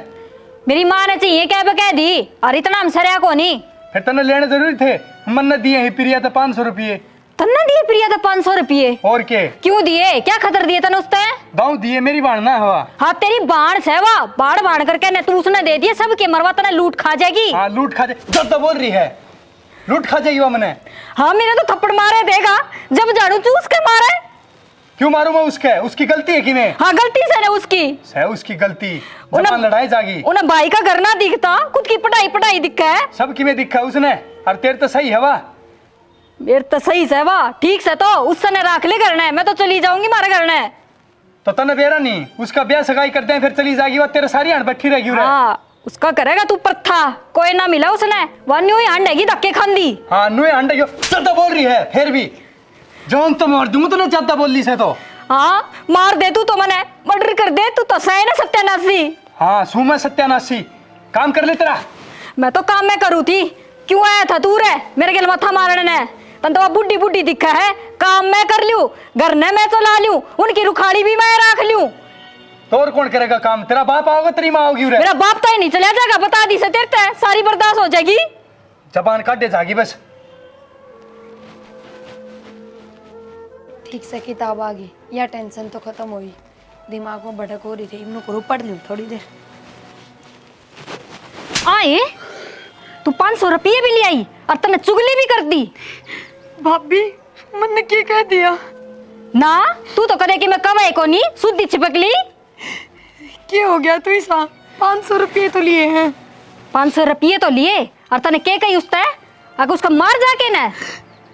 मेरी माँ ने चाहिए क्या कह दी, और इतना हम सरिया को नहीं। फिर तने लेने जरूरी थे, मन ने दिए ही प्रिया तो 500 रुपये। तन्ने दिए प्रिया तो 500 रुपये? और के क्यों दिए, क्या खतर दिए तने उसते? दाऊ दिए, मेरी बाण ना हुआ। हाँ तेरी बाण से वाह, बाढ़ बाढ़ करके ने तू उसने दे दिए सब के, मरवा तने लूट खा जाएगी। हाँ लूट खा जाए, जब तो बोल रही है लूट खा जाएगी वो मैंने। हाँ मेरे तो थप्पड़ मारे देगा, जब झाड़ू चूस के मारे। क्यों मारू मैं उसके, उसकी गलती है कि नहीं? हाँ गलती से ना उसकी, है उसकी गलती, जबान लड़ाई जागी। उन्हें भाई का घर ना दिखता, खुद की पढ़ाई पढ़ाई दिखा है। सबकी में दिखा उसने, और तेरे तो सही है वाह। मेरे तो सही से वाह, ठीक से तो उससे ने राख ले करना है, मैं तो चली जाऊंगी मारे घर ने। तो तने बेरा नहीं, उसका ब्याह सगाई करते हैं फिर चली जाएगी, वो तेरे सारी हंड बैठी रहेगी। हाँ उसका करेगा तू प्रथा, कोई ना मिला उसने, वह न्यू ही हंडेगी धक्के खांदी। हाँ नुए हंडे ज्यादा बोल रही है, फिर भी जौन तो मार दूंगा, तो ना ज्यादा बोल ली से तो। हाँ मार दे तू तो मने, मर्डर कर दे तू तो सही ना सत्यानाशी। हाँ सू मैं सत्यानाशी, काम कर ले तेरा। मैं तो काम में करूँ थी, क्यों आया था तू रे मेरे के मथा मारने ने? तन तो बुढ़ी बुढ़ी दिखा है, काम मैं कर लूं, घर ने मैं चला लूं, उनकी रुखाड़ी भी मैं रख लूं। तो और कौन करेगा काम? तेरा बाप आओगे, तेरी माँ होगी। मेरा बाप तो ही नहीं चला जाएगा, बता दी से तेरे ते, सारी बर्दाश्त हो जाएगी। जबान काट दे जागी बस। ठीक से किताब आ गई, यह टेंशन तो खत्म हुई, दिमाग में भटक हो रही थी, इनको करो पढ़ लूँ थोड़ी देर। आए तू 500 रुपये भी ले आई और तने चुगली भी कर दी। भाभी मैंने क्या कह दिया? ना तू तो करे कि मैं कमाई को नहीं, सुद्धी चिपकली। क्या हो गया तू ऐसा? 500 रुपये तो लिए हैं। 500 रुपये तो लिए और तने के कही उसते, अगर उसका मार जाके ना।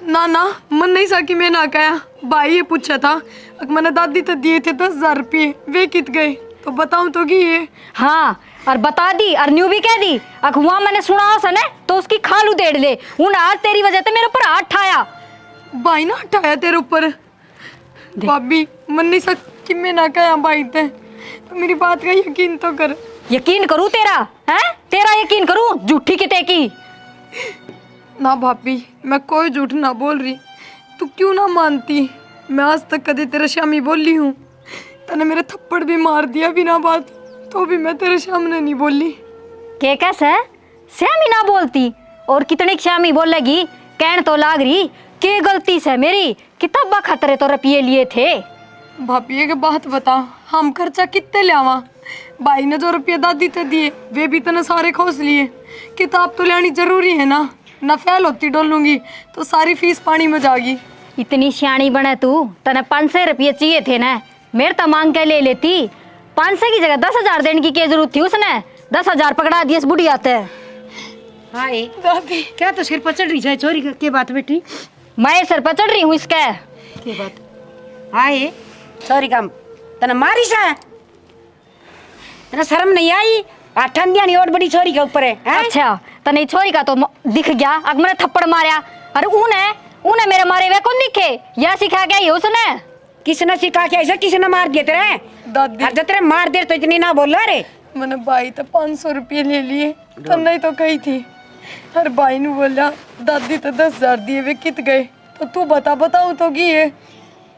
ना ना मन नहीं सा कि मैं ना कहा, भाई ये पूछा था, मैंने दादी तो दिए थे 10,000 रुपये, वे कित गए? तो बताऊं तो कि ये हाँ और बता दी और न्यू भी कह दी अखुआ मैंने सुना सने तो उसकी खालू देड़ ले उन आज तेरी वजह से मेरे ऊपर हाथ ठाया। भाई ना हटाया तेरे ऊपर। भाभी मन नहीं सक कि मैं ना कहा भाई ते तो मेरी बात का यकीन तो कर। यकीन करूं तेरा है तेरा यकीन करूं झूठी किते की। ना भाभी मैं कोई झूठ ना बोल रही, तू क्यों ना मानती। मैं आज तक कभी तेरे शामी बोली हूँ, तने मेरे थप्पड़ भी मार दिया बिना बात, तो भी मैं तेरे सामने नहीं बोली। के कैसे श्यामी ना बोलती और कितनी श्यामी बोलेगी कहन तो लाग रही के गलती से मेरी किताबा खतरे तो रुपये लिए थे। भाभी एक बात बता, हम खर्चा कितने लियावा। भाई ने जो रुपये दादी ते दिए वे भी तने सारे खोस लिए। किताब तो लेनी जरूरी है ना, न फैल होती डोलूंगी तो सारी फीस पानी में जाएगी। इतनी सियाणी बने तू तने 500 रुपये चाहिए थे ना, मेरे तो मांग के ले लेती। 500 की जगह 10,000 देने की क्या जरूरत थी उसने। 10,000 पकड़ा दिए इस बुढ़िया ते। हाँ ये दादी क्या तो सिर पर चढ़ रही है चोरी के बात बेटी। मैं सर पर चढ़ रही हूँ इसके। के बात हाँ ये चोरी काम तना मारी सा तना शर्म नहीं आई। आठन दिया नहीं और बड़ी चोरी के ऊपर है। अच्छा तने छोरी का तो दिख गया अग मैंने थप्पड़ मारा। अरे ऊने मेरे मारे वे कौन दिखे यह सिखा गया उसने। किसने सिखा के ऐसा किसने मार दिया तेरे दादी अरे तेरे मार दे तो इतनी ना बोल रे। मैंने भाई तो 500 रुपये ले लिए तो नहीं तो कही थी। अरे भाई ने बोला दादी तो 10,000 दिए वे कित गए, तो तू बताऊं तो कि ये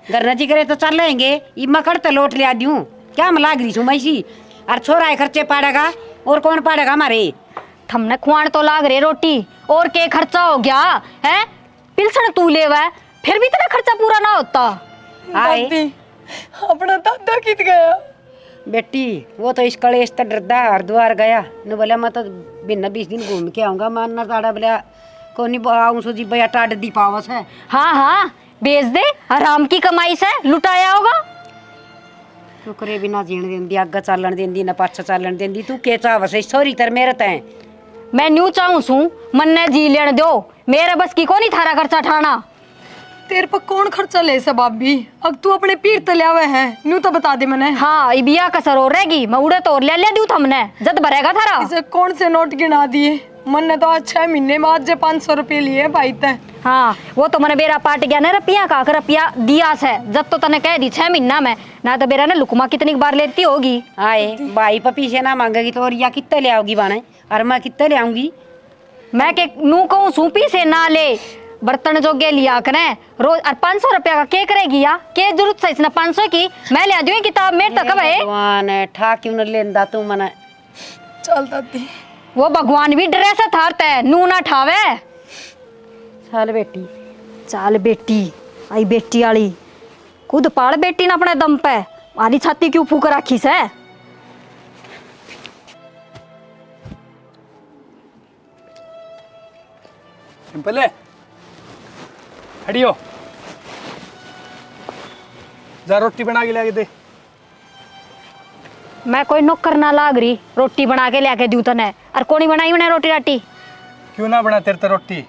गरना जी करे तो चल लेंगे ये मकड़ तो लौट लिया दूं क्या मैं लाग रही हूँ मैसी। और छोरा खर्चे पाड़ेगा और कौन पाड़ेगा हमारे। थमने खुआन तो लाग रहे रोटी और के खर्चा हो गया है। पिलसन तू ले वह फिर भी तेरा खर्चा पूरा ना होता। आए दादी अपना दादा कित गया। बेटी वो तो इस कलेश तो डरदा हरिद्वार गया न बोला मैं तो बिना 20 दिन घूम के आऊंगा मानना ताड़ा बोला को नहीं आऊं सो जी भैया टाड दी पावस है। हाँ बेच दे आराम की कमाई से लुटाया होगा। शुक्रे भी ना जीण देंदी अग्गा चालन देंदी ना पाछा चालन देंदी तू के चावस है सॉरी तर मेरे तय। मैं न्यू चाहूँ सू मन ने जी लेने दो मेरे बस की को नहीं थारा खर्चा ठाना। तेरे पर कौन खर्चा ले से भाभी, अब तू अपने पीर तले आवे है न्यू तो बता दे मैंने। हाँ इबिया कसर हो रहेगी मैं उड़े तो ले दूँ थमने जद भरेगा थारा। इसे कौन से नोट गिना दिए मन ने तो आज 6 महीने में आज 500 रुपये लिए भाई तय। हाँ वो तो मैंने बेरा पाट गया ना रुपया का रुपया दिया से जब तो तने कह दी 6 महीना में ना तो बेरा ने लुकमा कितनी बार लेती होगी। आए भाई पपी से ना मांगेगी तो और या कितने ले आओगी बाने और मैं कितने ले आऊंगी। मैं के नू कहूँ सूपी से ना ले बर्तन जोगे लिया करें रोज और 500 रुपया का के करेगी या के जरूरत से इसने 500 की मैं ले दूँ किताब मेरे तक है। भगवान ठा क्यों न लेंदा तू मने। चल दादी वो भगवान भी ड्रेस थारते है नू ना ठावे। चल बेटी चाल बेटी आई बेटी आली खुद पाल बेटी ना अपने दम पे आधी छाती क्यों फूक रखी से। सिंपल है हटियो जा रोटी बना के लाके दे। मैं कोई नौकर ना लाग रही रोटी बना के लेके दूँ तने और कोनी बनाई उन्हें रोटी राटी क्यों ना बना तेरे तो रोटी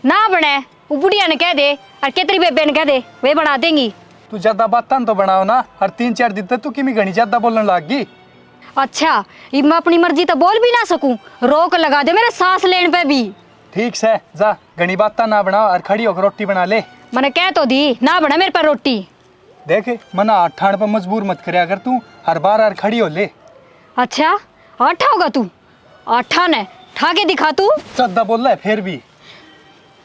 ना बने वो बुढ़िया ने कह दे और केतरी बेबे ने कह दे वे बना देंगी। तू ज्यादा बात तो बनाओ ना हर 3-4 दिन तक तू किमी घनी ज्यादा बोलने लग गई। अच्छा ये मैं अपनी मर्जी तो बोल भी ना सकूं रोक लगा दे मेरे सांस लेने पे भी। ठीक से जा घनी बात ना बनाओ और खड़ी होकर रोटी बना ले। मैंने कह तो दी ना बना मेरे पर रोटी। देख मना ठाण पर मजबूर मत करया कर तू हर बार हर खड़ी हो ले। अच्छा आठा होगा तू आठा ने ठा के दिखा तू ज्यादा बोल रहा है फिर भी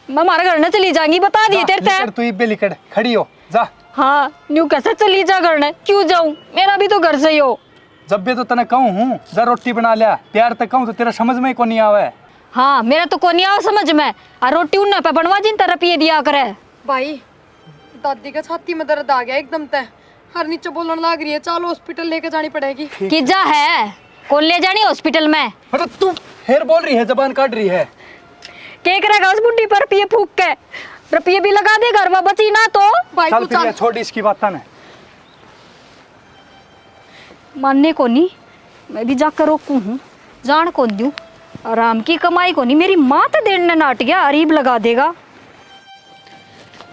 मैं हमारे घर न चली जाऊंगी बता दी तेरे लिकड़ तू इब्बे लिकड़ खड़ी हो जा। हाँ न्यू कैसे चली जा घर क्यों जाऊं मेरा भी तो घर से ही हो। जब भी तो तने कहूँ हूँ जा रोटी बना लिया प्यार तक कहूँ तो तेरा समझ में को नहीं आवे। हाँ मेरा तो को नहीं आओ समझ में और रोटी उन्हें पे बनवा जिन तरह पिए दिया करे। भाई दादी का छाती में दर्द आ गया एकदम तय हर नीचे बोलने लग रही है चलो हॉस्पिटल लेके जानी पड़ेगी। कि जा है कौन ले जानी हॉस्पिटल में। मतलब तू फिर बोल रही है जबान काट रही है। के करेगा उस बुढ़ी पर रुपये फूक के रुपये भी लगा दे घर में बची ना तो। भाई चल तू फिर छोड़ इसकी बात ना मानने को नहीं मैं भी जाकर रोकूं हूँ जान कौन दूँ आराम की कमाई को नहीं मेरी माँ तो देने नाट गया अरीब लगा देगा।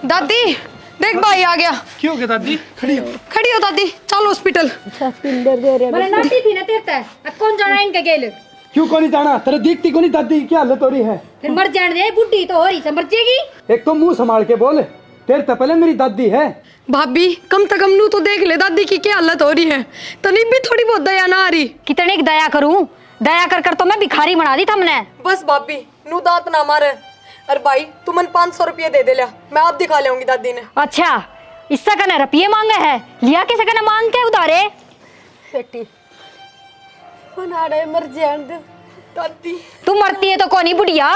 दादी देख भाई आ गया। क्यों के दादी खड़ी हो खड़ी हो दादी चल चल हॉस्पिटल। मैंने नाटी थी ना तेरता अब कौन जाना इनके गेल क्यों को नहीं जाना? तेरे देखती को नहीं दादी की हालत हो रही है? फिर मर जाने दे, बुढ़ी तो हो रही से मर जाएगी। एक तो मुंह संभाल के बोल, तेरे तो पहले मेरी दादी है। भाभी कम से कम नू तो देख ले दादी की क्या हालत हो रही है, तनी भी थोड़ी बहुत दया ना आ रही। कितने की दया करूं, दया कर कर तो मैं भिखारी बना दी तुमने। बस भाभी नू दांत ना मारे। अरे भाई तू मन 500 रुपये दे दे लिया, मैं आप दिखा लेंगी दादी ने। अच्छा इससे कने रुपये मांगे है, लिया किसे कने मांग के उधारे? बेटी मनाड़े मर जान दे दादी। तू मरती है तो कौन ही बुढ़िया।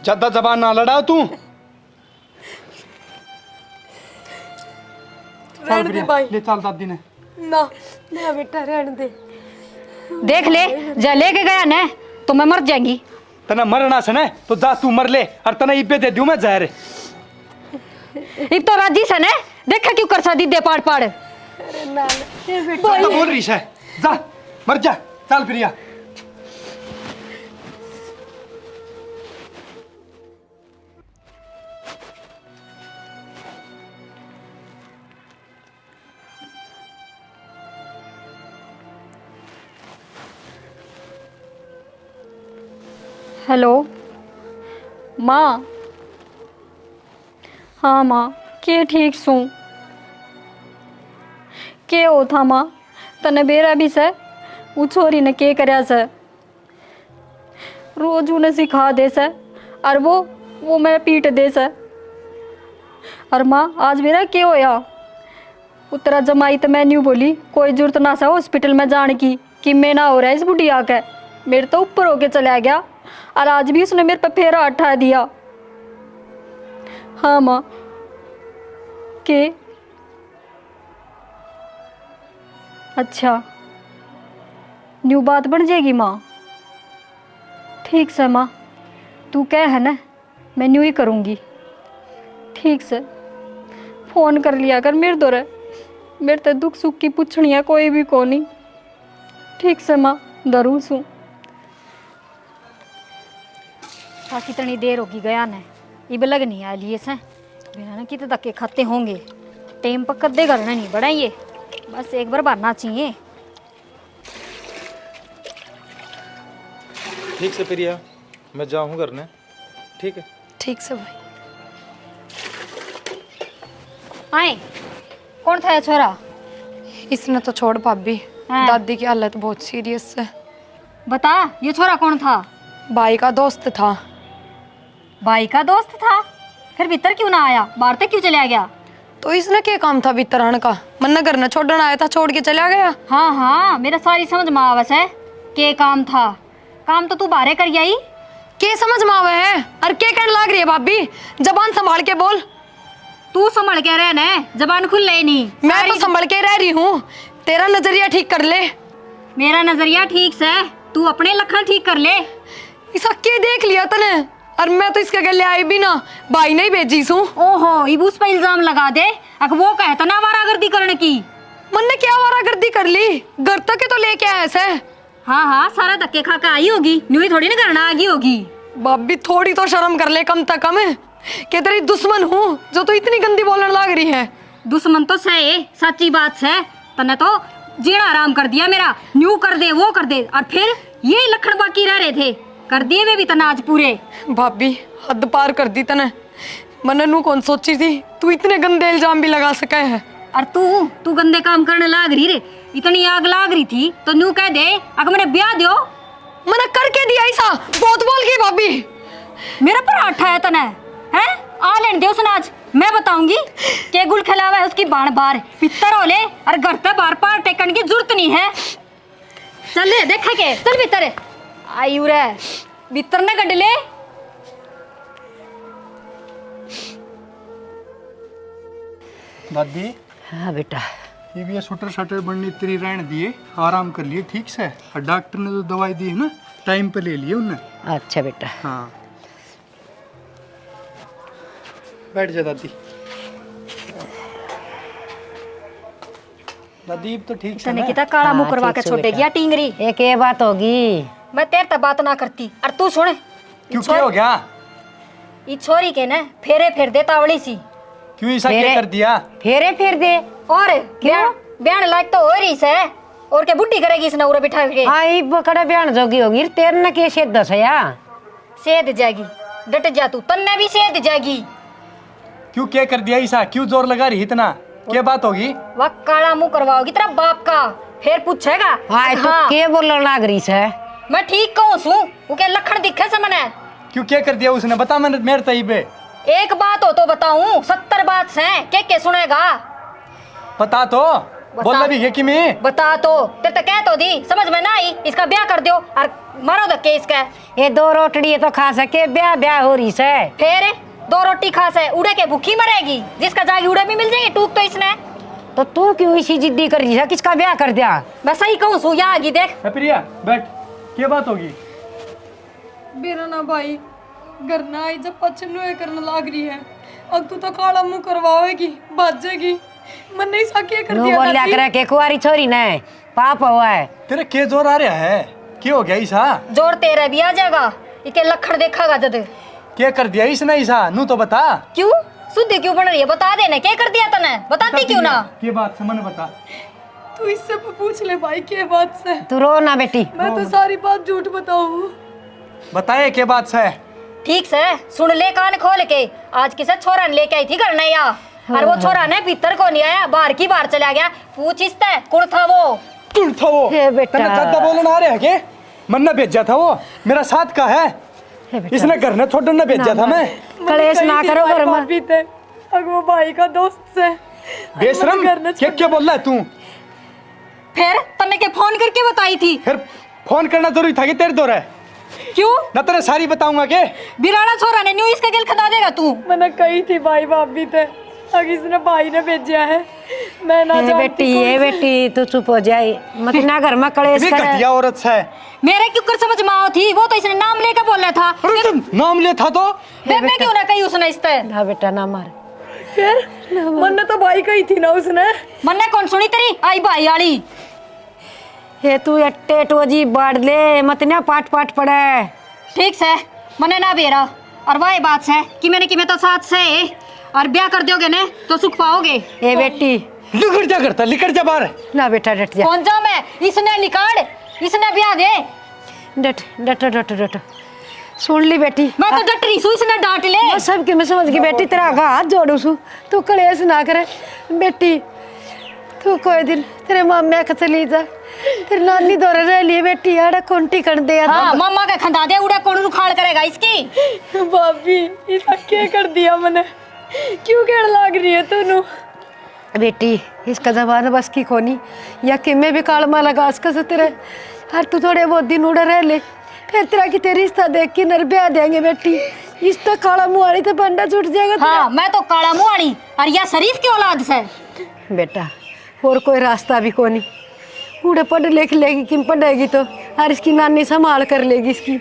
ज्यादा जबान ना लड़ाओ तू। रहने दे भाई। ले चल दादी ने। ना ना बेटा रहने दे। देख ले जा लेके गया न तो मैं मर जाएंगी। तना मरना से न तो जा तू मर ले, और तना इब्बे दे दूं मैं जहर। इब तो राजी से न देखा क्यों कर सा दीदे पाड़ पाड़। अरे ना ये बेटा तो बोल रही है, जा मर जा, चल प्रिया। हेलो माँ। हाँ माँ के ठीक सू के हो था माँ, तने बेरा भी से वो छोरी ने के करया से, रोज उन्हें सिखा दे से और वो मेरे पीट दे से। और माँ आज मेरा के होया, उतरा जमाई तो मैं न्यू बोली कोई जरूरत ना सा हॉस्पिटल में जाने की कि मैं ना हो रहा है इस बुढ़िया के। मेरे तो ऊपर होके चला गया और आज भी उसने मेरे पे फेरा उठा दिया। हाँ माँ के अच्छा न्यू बात बन जाएगी माँ। ठीक से माँ तू कह है ना मैं न्यू ही करूँगी। ठीक से फ़ोन कर लिया कर मेरे दौरे, मेरे तो दुख सुख की पूछनी है कोई भी को नहीं। ठीक से माँ जरूर सू। कितनी देर होगी गया ने इब लग नहीं आ लिए से बिना ना कितने धक्के खाते होंगे। टेम पर कद्दे करना नहीं बढ़ाइए, बस एक बार भरना चाहिए। ठीक से प्रिया मैं जाऊँ घर ने, ठीक है? ठीक से भाई। आए कौन था ये छोरा? इसने तो छोड़ भाभी, हाँ। दादी की हालत बहुत सीरियस है। बता ये छोरा कौन था? भाई का दोस्त था। भाई का दोस्त था? फिर भीतर क्यों ना आया, बाहर तक क्यों चला गया? तो इसने क्या काम था भीतर आने का? मन घर ने छोड़ने आया था, छोड़ के चला गया। हाँ हाँ मेरा सारी समझ में आवस है के काम था। काम तो तू बाहर कर आई। के समझ में आवे है और के कहने लाग रही है भाभी? जबान संभाल के बोल। तू संभल के रह न, जबान खुल ले नहीं। मैं तो संभल के रह रही हूँ, तेरा नजरिया ठीक कर ले। मेरा नजरिया ठीक से, तू अपने लखन ठीक कर ले। इसा के देख लिया तने, और मैं तो इसके गले आई भी ना, भाई नहीं भेजी सू। ओहो इब उस पर इल्जाम लगा दे, अगर वो कहता ना आवारागर्दी करने की। मन ने क्या आवारागर्दी कर ली, घर तक तो लेके आया ऐसे। हाँ हाँ सारा धक्के खा के आई होगी, न्यू ही थोड़ी ना करना आ गई होगी। भाभी थोड़ी तो शर्म कर ले कम तक, कम कि तेरी दुश्मन हूँ जो तू इतनी गंदी बोलने लग रही है। दुश्मन तो सही, सच्ची बात है। तने तो जीना आराम कर दिया मेरा, न्यू कर दे वो कर दे, और फिर ये लखन बाकी रह रहे थे, कर दिए वे भी तनाज पूरे। भाभी हद पार कर दी तने, मन नू कौन सोची थी तू इतने गंदे इल्जाम भी लगा सके है। और तू गंदे काम करने लाग रही रे, इतनी आग लाग रही थी तो न्यू कह दे अगर मैंने ब्याह दो। मैंने करके दिया ऐसा, बहुत बोल गई भाभी। मेरा पर आठा है तने हैं, आ लेने दे उसने आज, मैं बताऊंगी के गुल खिलावा है उसकी बाण बार पितर हो ले, और घर पे बार पार टेकन की जरूरत नहीं है। चल ले देखे के चल भीतर आयु रे, भीतर ने गड ले। दादी हाँ बेटा। ये भी शटर शटर बनने तेरी रहने दिए, आराम कर लिए ठीक से। और डॉक्टर ने जो दवाई दी है ना टाइम पे ले लिए उन्हें। अच्छा बेटा। हाँ बैठ जा दादी। दादी अब तो ठीक से तने ना? कितना काला मुंह हाँ, करवा के ठीक से छोड़ेगी बेटा। या टिंगरी। एक ये बात होगी। मैं तेरे तक बात ना करती, और तू सुन क्यों क्या हो गया? ई छोरी के ना फेरे फेर दे तावड़ी सी। क्यों ऐसा फेरे- क्या कर दिया? फेरे फेर दे। और ब्याह लायक तो हो रही से, और क्या बुढ़ी करेगी इसने उरे बिठा के? आई बकड़ा ब्याह जोगी होगी तेरे न के सेध दस या सेध जाएगी, डट जा तू, तन्ने भी सेध जाएगी। क्यों क्या कर दिया ईसा, क्यों जोर लगा रही इतना, क्या बात होगी? वह काला मुंह करवाओगी तेरा बाप का, फिर पूछेगा। हाय तू के बोलने लाग रही से? मैं ठीक कहूँ सू, वो क्या लखन दिखे से मने? क्यों क्या कर दिया उसने, बता मैंने मेरे तई पे। एक बात हो तो बताऊं, 70 बात से के सुनेगा? बता तो, बोला भी है कि मैं बता तो, ते तो कह तो दी, समझ में ना आई, इसका ब्याह कर दो और मारो धक्के इसका। ये 2 रोटड़ी तो खा सके, ब्याह ब्याह हो रही से। फिर 2 रोटी खा से उड़े के भूखी मरेगी, जिसका जागी उड़े भी मिल जाएगी, टूक तो इसने। तो तू क्यों इसी जिद्दी कर रही है, किसका ब्याह कर दिया? मैं सही कहूँ सू, यहाँ आगी देख। प्रिया बैठ, क्या बात होगी? मेरा ना भाई घर ना आई जब पचन करने लाग रही है, अब तू तो काला मुंह करवाएगी, भाजेगी। मन नहीं सा क्या कर नू दिया बोलिया करे के कुआरी छोरी ने पाप हुआ है। तेरे के जोर आ रहा है, क्या हो गया ईसा? जोर तेरा भी आ जाएगा, इके लखड़ देखागा जद। क्या कर दिया इसने ईसा, नू तो बता। क्यों शुद्ध क्यों बन रही है, बता देना क्या कर दिया तने, बताती क्यों ना? ये बात से मन बता। तू इससे पूछ ले भाई क्या बात से। तू रो ना बेटी। मैं तो सारी बात झूठ बताऊं। बताए क्या बात से? ठीक से सुन ले कान खोल के, आज किसे छोरा ने लेके आई थी घर नया, और वो छोरा ने भीतर को नहीं आया, बाहर की बाहर चला गया। पूछ इससे कौन था वो? कौन था वो? हे बेटा। तने ज्यादा बोलना आ रहा है के? मन ने भेजा था वो, मेरा साथ का है, इसने घर ने छोड़ने भेजा था मैं। कलेश ना करो घर में। पीते अग वो भाई का दोस्त से बेशरम, क्या बोल रहा है तू? फिर तन्ने के फोन करके बताई थी? फिर फोन करना जरूरी था कि तेरे दौर है? क्यों? ना तेरे सारी बताऊंगा के? बिराना छोरा ने न्यू इसका गिल खदा देगा तू। मैंने कही थी भाई भाभी थे, अग इसने भाई ने भेजा है, मैं ना हे बेटी, ये बेटी तू चुप हो जाए मत ना, घर में कलेश ये करे। घटिया औरत से। मेरे क्यों कर समझ माओ थी, वो तो इसने नाम लेकर बोला था। अरे तुम नाम ले था तो? मैं क्यों ना कही उसने इससे? ना बेटा ना मार। फिर मन तो भाई कही थी ना उसने। मन्ने कौन सुनी तेरी आई भाई आली? हे तू अट्टे टोजी बाढ़ ले मत ना, पाट पाट पड़े। ठीक से मने ना बेरा, और वही बात है कि मैंने कि मैं तो साथ से और ब्याह कर दोगे ने तो सुख पाओगे। ए बेटी लिखट जा करता, लिखट जा बाहर। ना बेटा डट जा। कौन जा मैं, इसने निकाल, इसने ब्याह दे। डट डट डट डट सुन ली बेटी। मैं तो डट रही सू, इसने डांट ले। मैं सब के मैं समझ गई बेटी, तेरा आगा हाथ जोड़ू सू, तू कलेश ना करे बेटी। तू कोई दिन तेरे मामे के चली जा, तेरी नानी दौरे रह लिए बेटी, आड़ा कोंटी कर दे। हाँ मम्मा का खंदा दे, उड़ा कौन उखाड़ करेगा इसकी? भाभी इसका क्या कर दिया मैंने, क्यों कह लाग रही है तू? बेटी इसका जमाना बस की कोनी, या कि मैं भी कालमा लगा इसका से तेरे, हर तू थोड़े बहुत दिन उड़े रह ले, फिर तेरा की तेरी रिश्ता देख के नर ब्याह देंगे बेटी। इस तो काला मुँह वाली तो बंडा छूट जाएगा तेरा। हाँ मैं तो काला मुँह वाली, और यह शरीफ की औलाद से। बेटा और कोई रास्ता भी कोनी, उड़े पढ़ लिख लेगी कि पढ़ेगी तो, और इसकी नानी संभाल कर लेगी इसकी,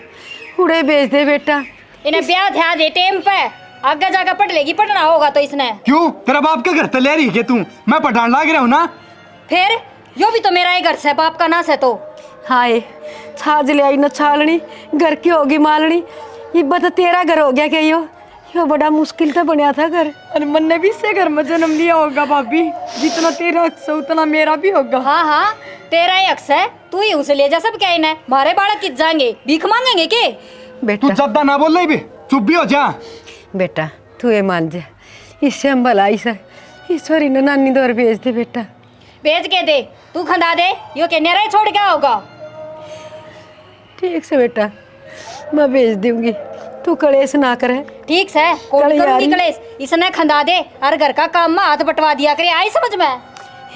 उड़े भेज दे बेटा। इन्हें ब्याह ध्यान दे टाइम पे, आगे जाकर पढ़ लेगी, पढ़ना होगा तो इसने। क्यों तेरा बाप का घर तो ले रही है तू? मैं पठान लाग रहा हूँ ना। फिर यो भी तो मेरा ही घर से, बाप का नास है तो। हाय छाज ले आई न छालनी, घर की होगी मालनी, ये बता तेरा घर हो गया क्या? यो बड़ा मुश्किल तो बनया था घर। और मन ने भी इससे घर में जन्म लिया होगा भाभी, जितना तेरा हक से उतना मेरा भी होगा। हाँ हाँ तेरा ही हक है, तू ही उसे ले जा, सब क्या इन्हें मारे बालक किस जाएंगे, भीख मांगेंगे के? तू बेटा ज्यादा ना बोल रही भी, चुप भी हो जा। बेटा तू ये मान जा, इससे हम भलाई सा ईश्वरी ने नानी दौर भेज दे बेटा। भेज के दे, तू खंदा दे, यो के नेरा ही छोड़ क्या होगा? ठीक से बेटा मैं भेज दूंगी, तू कलेश ना करे। ठीक है कौन चल करूंगी यारी। कलेश, इसने खंदा दे और घर का काम में हाथ बटवा दिया करे, आई समझ में?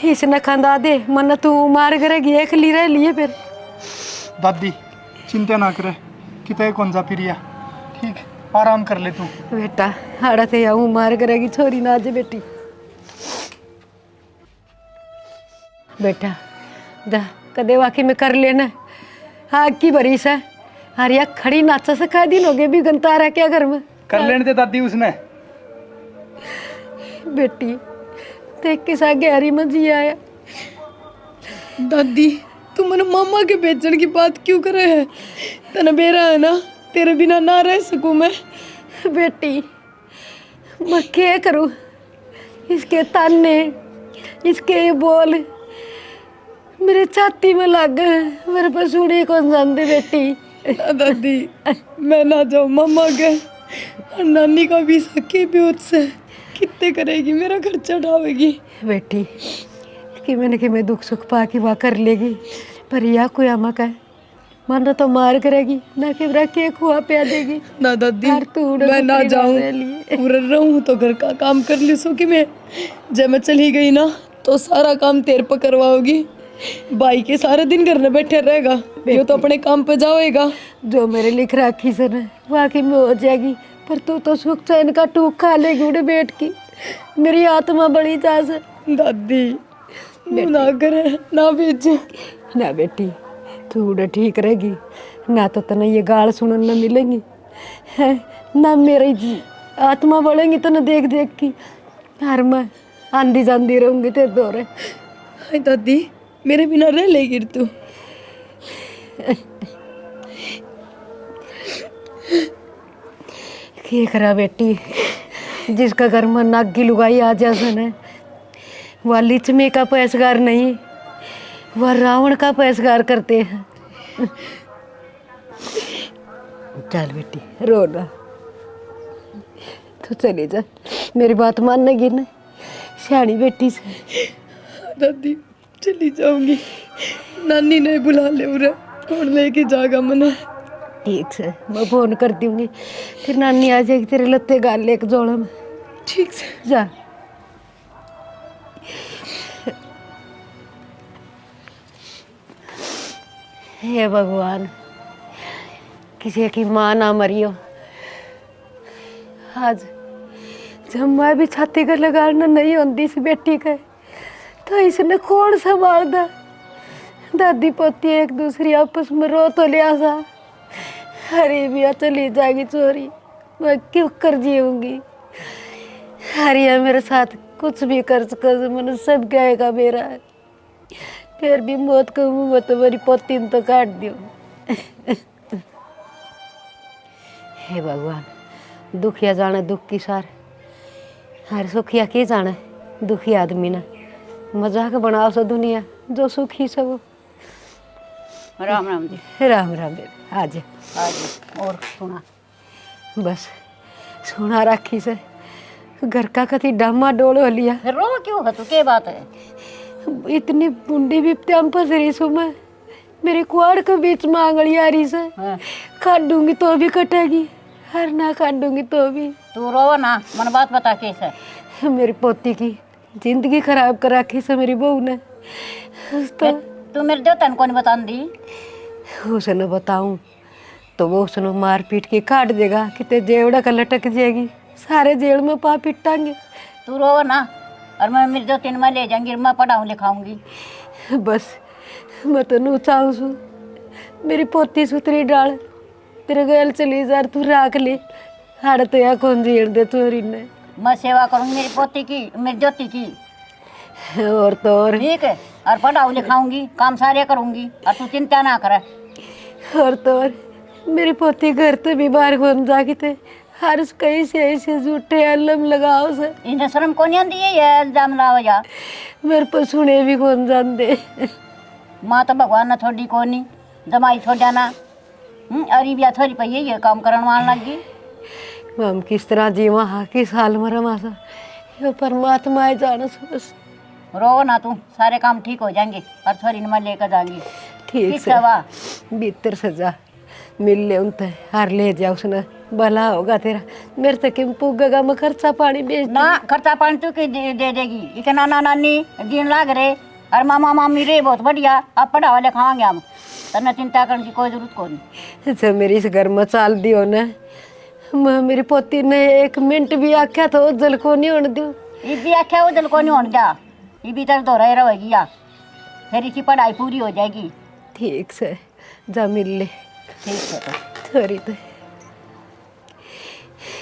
इसने खंदा दे मन तू मार करेगी, एक ली रह लिए फिर। दादी चिंता ना करे, कितने कौन जा प्रिया, ठीक आराम कर ले तू। बेटा हाड़ा ते आऊँ मार करेगी, छोरी ना जे बेटी। बेटा जा कदे वाकई में कर लेना, आग की भरी सा, अरे यार खड़ी नाचा से का दिन हो गए भी गंता रहा क्या घर में। कर लेने दे दादी उसने। बेटी देख के सा गहरी में जी आया। दादी तू मन मामा के बेचने की बात क्यों करे है? तने बेरा है ना, तेरे बिना ना रह सकूं मैं। बेटी मैं क्या करूँ, इसके ताने इसके बोल मेरे छाती में लग गए, मेरे पर सुनी कौन जानती बेटी। दादी मैं ना जाऊँ मामा के, और नानी का भी सकी भी से कितने करेगी, मेरा खर्चा उठावेगी। बेटी कि मैं दुख सुख पा के वहाँ कर लेगी, पर यह कोई आमा का है, मन तो मार करेगी ना कि के खुआ पिया देगी। ना दादी यार तू मैं ना जाऊँ, पूरा रहूँ तो घर का काम कर ली सो कि मैं जब मैं चली गई ना तो सारा काम तेरे पर करवाओगी। भाई के सारे दिन घर में बैठे रहेगा, ये तो अपने काम पे जाएगा। जो मेरे लिख राखी से ना वाकई में हो जाएगी, पर तू तो सुख चैन का टूक खा लेगी उड़े बैठ की। मेरी आत्मा बड़ी चास है। दादी ना करे ना भेज। ना बेटी तू उड़े ठीक रहेगी, ना तो तना ये गाल सुनने न मिलेंगी है, ना मेरी आत्मा बढ़ेंगी तो न देख देख की। हर मैं आंधी जांदी रहूंगी तेरे दौरे। हाय दादी मेरे बिना रह लेगी तू। क्या करा बेटी, जिसका घर में नागी लुगाई आ जासन है, वह लिचमी का पैसगार नहीं, वह रावण का पैसगार करते हैं। चल बेटी रो ना, तो चली जा, मेरी बात मानेगी ना सियानी बेटी से। दादी चली जाऊंगी, नानी ने बुला ले उरे और लेके जाएगा मने। ठीक से मैं फोन कर दूंगी, फिर नानी आ जाएगी तेरे लत्ते गाल लेके जोड़ा में। ठीक से जा। हे भगवान, किसी की माँ ना मरियो। आज जब मैं भी छाती का लगाना नहीं होती इस बेटी का, तो इसने कौन संभाल दा। दादी पोती एक दूसरी आपस में रो तो लिया सा, अरे बिया चली जाएगी चोरी, मैं क्यों कर जीऊंगी। हरिया मेरे साथ कुछ भी कर मैंने सब गएगा मेरा, फिर भी मौत को मुँह तो मेरी पोती ने तो काट दियो। हे भगवान, दुखिया जाने दुख की सार, हर सुखिया के जाने दुखी आदमी ना। मजाक बनाओ सो दुनिया, जो सुखी सब। राम राम जी। राम राम दे आज आज और सुना बस सुना राखी से घर का कति डामा डोल हो लिया। रो क्यों है तू, क्या बात है? इतनी बुंडी भी प्याम पर रही सो मैं, मेरे कुआड़ के बीच में आंगली आ रही से, काट दूंगी तो भी कटेगी, हर ना काट दूंगी तो भी। तू रो ना, मन बात बता कैसे। मेरी पोती की जिंदगी खराब कर रखी से मेरी बहू ने। तो तू मेरे देवता को नहीं बता दी? उसने बताऊं तो वो उसने मार पीट के काट देगा, कितने जेवड़ा का लटक जाएगी, सारे जेल में पा पिटांगे। तू रो ना, और मैं मेरे देवते में ले जाऊंगी, मैं पढ़ाऊँ लिखाऊंगी। बस मैं तो नू चाहूँ सू मेरी पोती सुतरी डाल तेरे गैल चली जा, तू राख ले, हाड़ तो या कौन जीण दे चोरी ने। मैं सेवा करूंगी मेरी पोती की, मेरी ज्योति की। और तो और ठीक है, और पढ़ाऊँ लिखाऊंगी, काम सारे करूंगी, और तू चिंता ना करे। और तो और मेरी पोती घर तो बीमार होने जाके थे, हर कहीं से ऐसे झूठे अलम लगाओ से। इन्हें शर्म को नहीं आती है ये इल्जाम लाओ जा। मेरे पर सुने भी कौन जान दे। माँ तो भगवान ने थोड़ी को नहीं जमाई छोड़ा ना। अरे बिया थोड़ी पई ये काम करने वाला लगी। हम किस तरह जीवा हाँ किस हाल में रमा सा, ये परमात्मा है जाने से। बस रो ना तू, सारे काम ठीक हो जाएंगे, और थोड़ी मैं लेकर जाऊंगी। ठीक से भीतर से जा मिल ले उनते, हार ले जा, उसने भला होगा तेरा। मेरे से क्यों पुगेगा, मैं खर्चा पानी बेच ना, खर्चा पानी तू की दे देगी। इके नाना नानी दिन लाग रहे, और मामा मामी रे बहुत बढ़िया, अब पढ़ावा लिखावांगे हम, तन्ने चिंता करने की कोई जरूरत को नहीं। जब मेरी इस घर में चाल दियो ना, मैं मेरी पोती ने एक मिनट भी आख्या तो जल को नहीं होने दूँ। ये भी आख्या वो जल को नहीं होने जा, ये भी तरह तो रह रहेगी या फिर इसकी पढ़ाई पूरी हो जाएगी। ठीक से जा मिल ले। ठीक है थोड़ी तो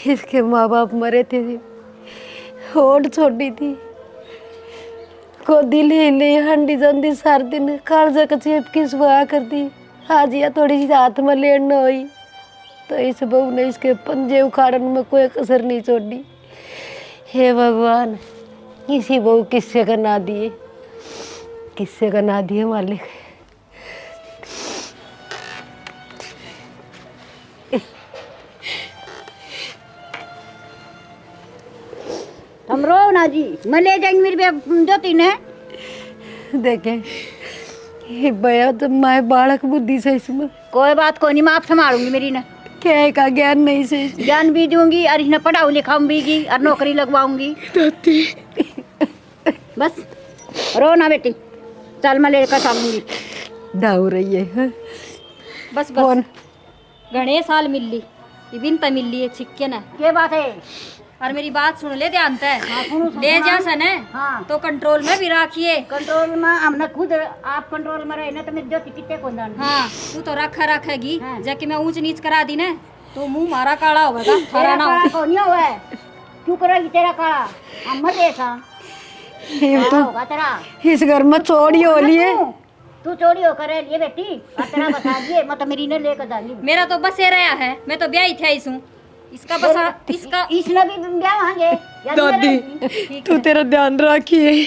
इसके माँ बाप मरे थे, होड़ छोड़ी थी, गोदी ले ले हंडी जंदी सार दिन कालजा का चेप की सुहा कर दी। आज या थोड़ी सी हाथ में लेन न हुई तो इस बहू ने इसके पंजे उखाड़न में कोई कसर नहीं छोड़ी। हे भगवान, इसी बहू किससे करना दिए। किससे गना दिए मालिक। हम रो ना जी, मैं ले जाएंगी मेरी ज्योति ने। देखे ये भैया तो मैं बालक बुद्धि से इसमें कोई बात को नहीं, मैं आप संभालूंगी मेरी ने। क्या का ज्ञान नहीं से ज्ञान भी दूंगी और इन्हें पढ़ाऊ लिखाऊंगी और नौकरी लगवाऊंगी। बस रो ना बेटी, चल मैं लेकर चलूंगी। डाउ रही है हाँ? बस बस घणे साल मिल ली इबिन त मिल ली है छिक्के ना। क्या बात है? और मेरी बात सुन ले ध्यान से। सुनो, ले जा सने हाँ। तो कंट्रोल में भी रखिए। कंट्रोल में हमने खुद आप कंट्रोल में रहे ना तो मेरी ज्योति कितने को जान। हाँ तू तो रखेगी हाँ। जाके मैं ऊंच नीच करा दी ना तो मुंह मारा काला होगा तेरा थारा ना काला को नहीं हुआ है, क्यों करेगी तेरा काला? हम मत ऐसा ये काला तो होगा तेरा। इस घर में चोरी हो ली है। तू चोरी होकर लिए बेटी और तेरा बता दिए मैं तो मेरी ने लेकर जाएंगी। मेरा तो बस ये रहा है, मैं तो ब्याह ही थे इसू इसका बसा इसका इसने भी ब्याह होंगे या दादी तू तेरा ध्यान रखिए।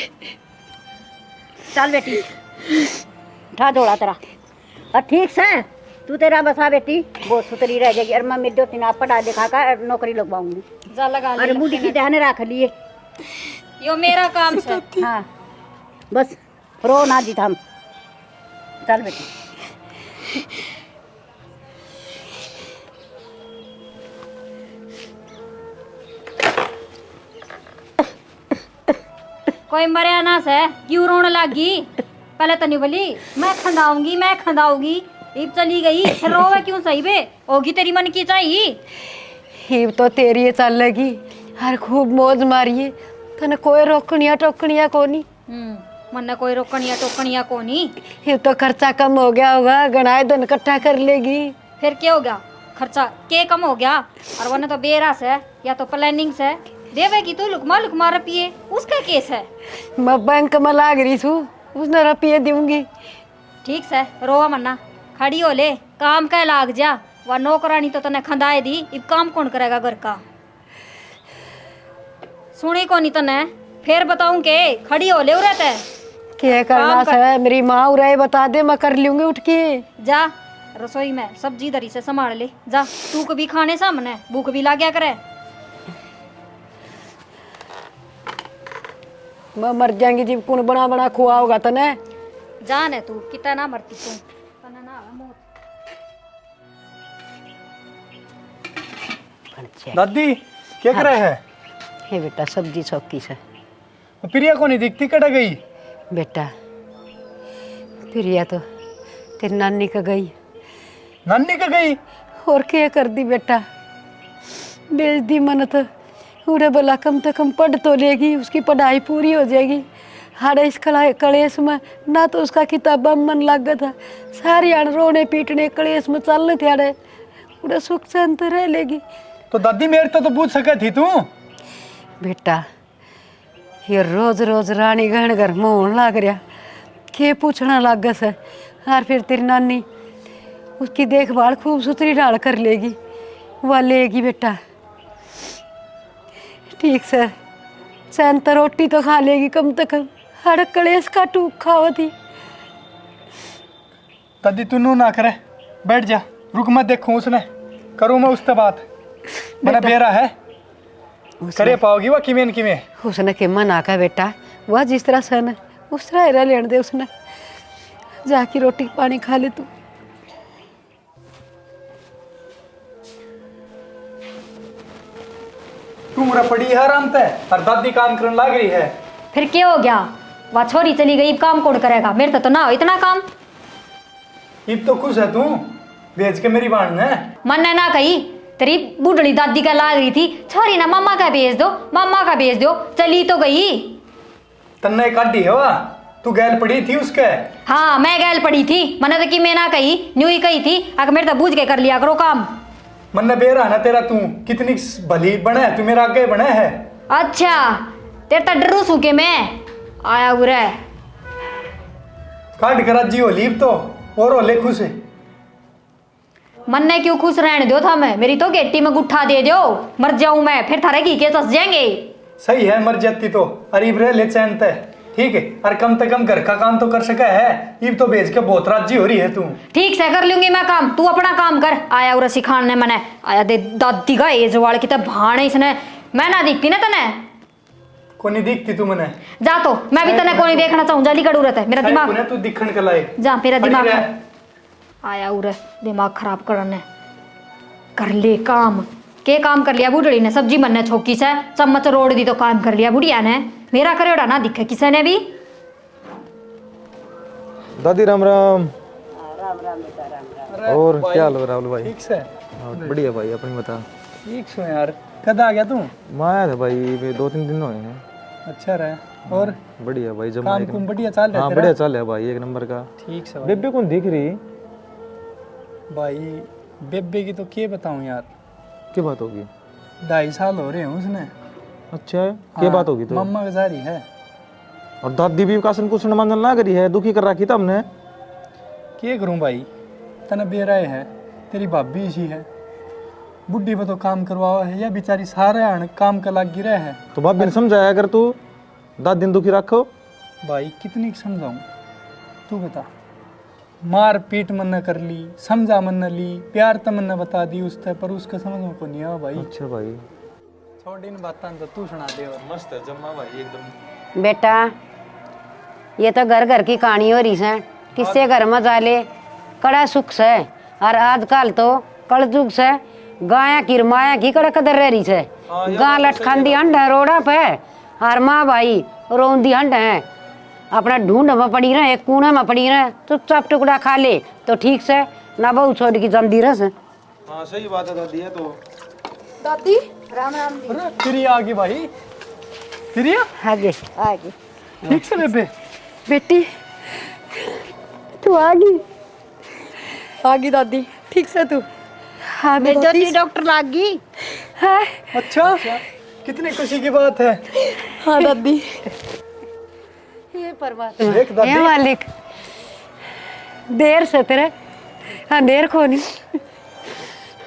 चल बेटी उठा दौड़ा तेरा और ठीक से तू तेरा बसा बेटी बहुत सुतरी रह जाएगी। और मैं मेरी दो तीन आप पढ़ा दिखा कर नौकरी लगवाऊंगी। जा लगा अरे मुझे की ध्यान रख लिए। यो मेरा काम है। हाँ बस रो ना जी हम। चल बेटी कोई मरे ना से क्यों रोने लगी? पहले तो नहीं बोली मैं खंदाऊंगी इब चली गई फिर रोवे क्यों? सही बे होगी तेरी मन की चाहिए। हिब तो तेरी चल लगी हर खूब मौज मारिए तने कोई रोकनिया टोकनिया कोनी। मन कोई रोकनिया टोकनिया कोनी। हिब तो खर्चा कम हो गया होगा, गणाए धन इकट्ठा कर लेगी। फिर क्या हो गया? खर्चा के कम हो गया? और वरना तो बेरास है या तो प्लानिंग से देवेगी तू लुकमा रुपये उसका केस है। मैं बैंक में लाग रही छू उसने रुपये दूंगी। ठीक से रोवा मन्ना खड़ी हो ले काम का लाग जा। वह नौकरानी तो तने खंदाए दी इब काम कौन करेगा घर का? सुनी को नहीं तने फिर बताऊं के खड़ी हो ले रहता है क्या करना है? मेरी माँ उराए बता दे मैं कर लूंगी उठ के। जा रसोई में सब्जी दरी से संभाल ले जा। तू कभी खाने सामने भूख भी ला गया करे। मैं मर जाएंगी जब कौन बना बना खुआ होगा तने। जान है तू कितना ना मरती तू तने ना मौत। दादी क्या कर रहे है? हे बेटा सब्जी चौकी से। प्रिया को नहीं दिखती, कटा गई? बेटा प्रिया तो तेरी नानी का गई। नानी का गई? और क्या कर दी बेटा, बेच दी मन तो उड़े बोला कम से कम पढ़ तो लेगी, उसकी पढ़ाई पूरी हो जाएगी। हाड़े इस कलेश में ना तो उसका किताबा में मन लग गया था, सारी आड़ रोने पीटने कलेश में चलने थे। आड़े उड़े सुख शांत रह लेगी। तो दादी मेरे तो पूछ सके थी तू। बेटा ये रोज रोज रानी गहन घर में होने लग रहा, के पूछना लग गया से। और फिर तेरी नानी उसकी देखभाल खूब सुथरी डाल कर लेगी, वह लेगी बेटा ठीक से। चैन तो रोटी तो खा लेगी कम से कम, हर कलेश का टूक खाओ थी। दादी तू नू ना करे, बैठ जा, रुक मत देखूं उसने, करूँ मैं उससे बात। मैंने बेरा है करे पाओगी वह किमें किमें। उसने के मना का बेटा, वह जिस तरह सन उस तरह रह लेने दे। उसने जाके रोटी पानी खा ले तू। तू मुरा पड़ी है आराम ते और दादी काम करने लग रही है। फिर क्या हो गया? वह छोरी चली गई, काम कौन करेगा? मेरे तो ना हो इतना काम। इब तो खुश है तू भेज के मेरी बाण ने। मन ने ना कही, तेरी बूढ़ी दादी का लाग रही थी, छोरी ना मम्मा का भेज दो, मम्मा का भेज दो, चली तो गई। तन्ने काटी है वह, तू गैल पड़ी थी उसके। हाँ मैं गैल पड़ी थी, मैंने तो कि मैं ना कही, न्यू ही कही थी, अगर मेरे तो बूझ के कर लिया करो काम। मन ने बेरा ना तेरा, तू कितनी भली बने है, तू मेरा आगे बने है। अच्छा तेरे तो डरू सूखे मैं आया उरे काट कर जी हो लीव तो और होले खुश है। मन ने क्यों खुश रहने दो था? मैं मेरी तो गेटी में गुट्ठा दे दो, मर जाऊं मैं, फिर थारे घी के सस जाएंगे। सही है मर जाती तो अरीब रह ले चैन ते। ठीक है, और कम से कम घर का काम तो कर सका है। ये तो भेज के बहुत राजी हो रही है तू। ठीक से कर लूंगी मैं काम, तू अपना काम कर। आया उरा सिखाने मैंने आया दे दादी का एज वाल की भाण इसने, मैं ना दिखती ना तने को नहीं दिखती तू मने। जा तो मैं भी तने को नहीं देखना चाहूँ, जाली कड़ूरत है मेरा दिमाग। कोने तू दिखण के लायक जा मेरा खड़ी दिमाग रह। आया उरे दिमाग खराब करने। कर ले काम, के काम कर लिया बूढ़ड़ी ने, सब्जी बनने छोकी से चम्मच रोड़ दी तो काम कर लिया बुढ़िया ने। मेरा करेड़ा ना दिखे किसी ने भी। दादी राम राम। राम राम बेटा राम राम। और क्या हाल हो राहुल भाई? ठीक से हाँ, बढ़िया भाई, अपनी बता। ठीक सो यार, कद आ गया तू? मैं आया था भाई, 2-3 दिन हुए हैं। अच्छा रहा। और बढ़िया भाई, जमा काम एक कुम बढ़िया चल रहा हाँ है बढ़िया चल रहा है भाई, एक नंबर का। ठीक से भाई। बेबे कौन दिख रही? भाई बेबे की तो क्या बताऊं यार, क्या बात होगी? 2.5 साल हो रहे हैं उसने। अच्छा है, क्या बात होगी तो? मम्मा गुजारी है। और दादी भी कासन कुछ मंगल ना करी है, दुखी कर रखी था हमने। क्या करूं भाई, तना बेराए है, तेरी भाभी इसी है, बुढ़ी पे तो काम करवाओ है, या बेचारी सारे आन काम का लाग गिरा है। तो भाभी ने समझाया अगर तू दादी ने दुखी रखो। भाई कितनी समझाऊं, तू बता। मार पीट मन न कर ली, समझा मन न ली, प्यार तो मन न बता दी उससे, पर उसका समझ में को नहीं आया भाई। अच्छा भाई, छोड़ इन बातां तो तू सुना दे। और मस्त है जम्मा भाई एकदम। बेटा ये तो घर घर की कहानी हो रही है, किससे घर में जाले कड़ा सुख से। और आजकल तो कलजुग से गाया की माया की कड़ा कदर रह रही है। गां लटखांदी हंड है रोड़ा पे, और माँ भाई रोंदी हंड है, अपना ढूंढ में पड़ी रहे, एक कूड़े में पड़ी रहे, चुपचाप टुकड़ा खा ले तो ठीक से, ना बहु छोड़ की जमदी रस। हाँ सही बात है दादी, है तो। दादी अरे तेरी आ गई भाई, तेरी आगे आगे ठीक से बेबे। बेटी तू आगे आगी दादी, ठीक से तू? हाँ मैं ज्योति डॉक्टर लाग गई। अच्छा, कितनी खुशी की बात है। हाँ दादी। ये परमात्मा, देख दादी। हे मालिक, देर से तेरे अंधेर को नहीं।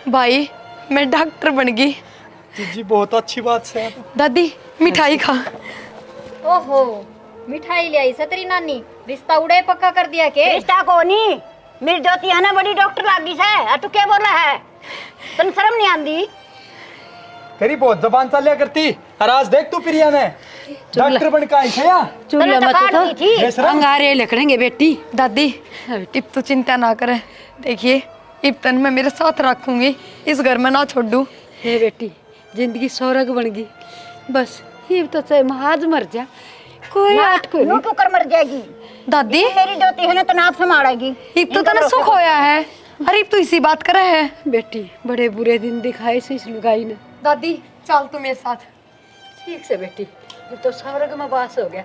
भाई मैं डॉक्टर बन गई। जी बहुत अच्छी बात है। दादी मिठाई खा। ओहो मिठाई ले आई से तेरी नानी, रिश्ता उड़े पक्का कर दिया के? रिश्ता को नहीं, मेरी ज्योति है ना बड़ी डॉक्टर लागी है। तू क्या बोला है, तुम शर्म नहीं आंदी? तेरी बहुत जबान चलिया करती, और आज देख तू प्रिया ने डॉक्टर बन के आई है या? चूल्हे में तो थी अंगारे लकड़ेंगे बेटी। दादी इब तो चिंता ना करे, देखिए इब तन मैं मेरे साथ रखूंगी, इस घर में ना छोड़ दूं। हे बेटी, जिंदगी स्वर्ग बन गई, बस ये तो चाहे महाज मर जा, कोई आट को नू क्यों कर मर जाएगी? दादी मेरी ज्योति है ना तो नाप संभालेगी। इब तो तने सुख होया है, अरे इब तो इसी बात करे है। बेटी बड़े बुरे दिन दिखाए से इस लुगाई ने। दादी चल तू मेरे साथ। ठीक से बेटी, ये तो स्वर्ग में वास हो गया,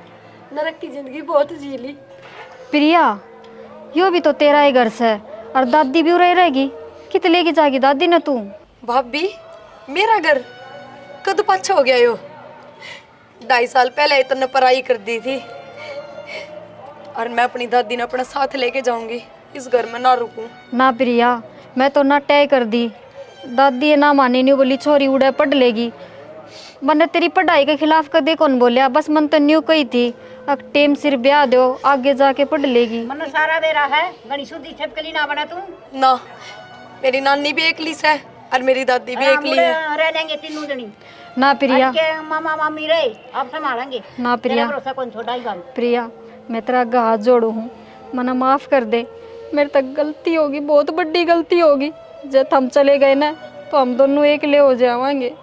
नरक की जिंदगी बहुत जी ली। प्रिया यो भी तो तेरा ही घर से, और दादी भी उड़े रहेगी, कित लेके जाएगी दादी ने तू? भाभी मेरा घर कद पाछा हो गया यो, 2.5 साल पहले इतने पढ़ाई कर दी थी, और मैं अपनी दादी ने अपने साथ लेके जाऊंगी, इस घर में ना रुकूं। ना प्रिया, मैं तो ना तय कर दी, दादी ना मानी नहीं, बोली छोरी उड़े पढ़ लेगी। मैंने तेरी पढ़ाई के खिलाफ कदे कौन बोलिया, बस मन तो न्यू कही थी अब टेम सिर ब्याह दो, आगे जाके पढ़ लेगी। मनो सारा बेरा है, गणी सुधी छपकली ना बना तू। ना मेरी नानी भी एकली से और मेरी दादी भी एकली है। रह लेंगे तीनों जनी। ना प्रिया, के मामा मामी रहे, आप संभालेंगे। ना प्रिया, भरोसा कौन छोड़ा ही गल। प्रिया मैं तेरा आगे हाथ जोड़ू हूँ, मना माफ कर दे, मेरे तक गलती होगी, बहुत बड़ी गलती होगी। जब हम चले गए ना तो हम दोनों एक ले हो जाएंगे।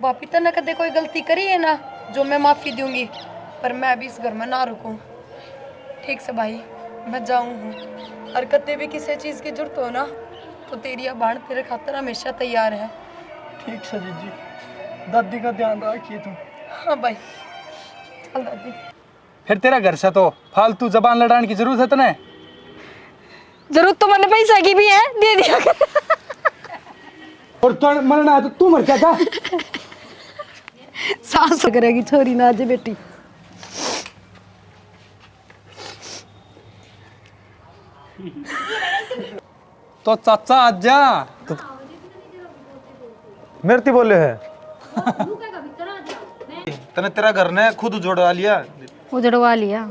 बापी तो न कदे कोई गलती करी है ना जो मैं माफी दूंगी, पर मैं अभी इस घर में ना रुकूं। ठीक से भाई, मैं जाऊं हूँ, और कदे भी किसी चीज की जरूरत हो ना तो तेरी अबान तेरे खातर हमेशा तैयार है। ठीक से जीजी, दादी का ध्यान रखिए तुम। हाँ भाई चल दादी। फिर तेरा घर से तो फालतू जबान लड़ाने की जरूरत है तने? जरूरत तो मैंने पैसा की भी है, दे दिया कर। और तो मरना है तो तू मर जाता। सांस करेगी छोरी ना जे बेटी। तो चाचा आजा तो मेरे ती बोले है तने तेरा घर ने खुद जोड़ा लिया, उजड़वा लिया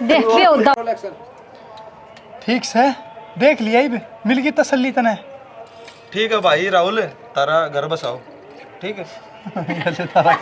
देख के उदा ठीक से देख लिया ही मिल गई तसल्ली तने। ठीक है भाई राहुल, तारा घर बसाओ। ठीक है। ऐसे तारा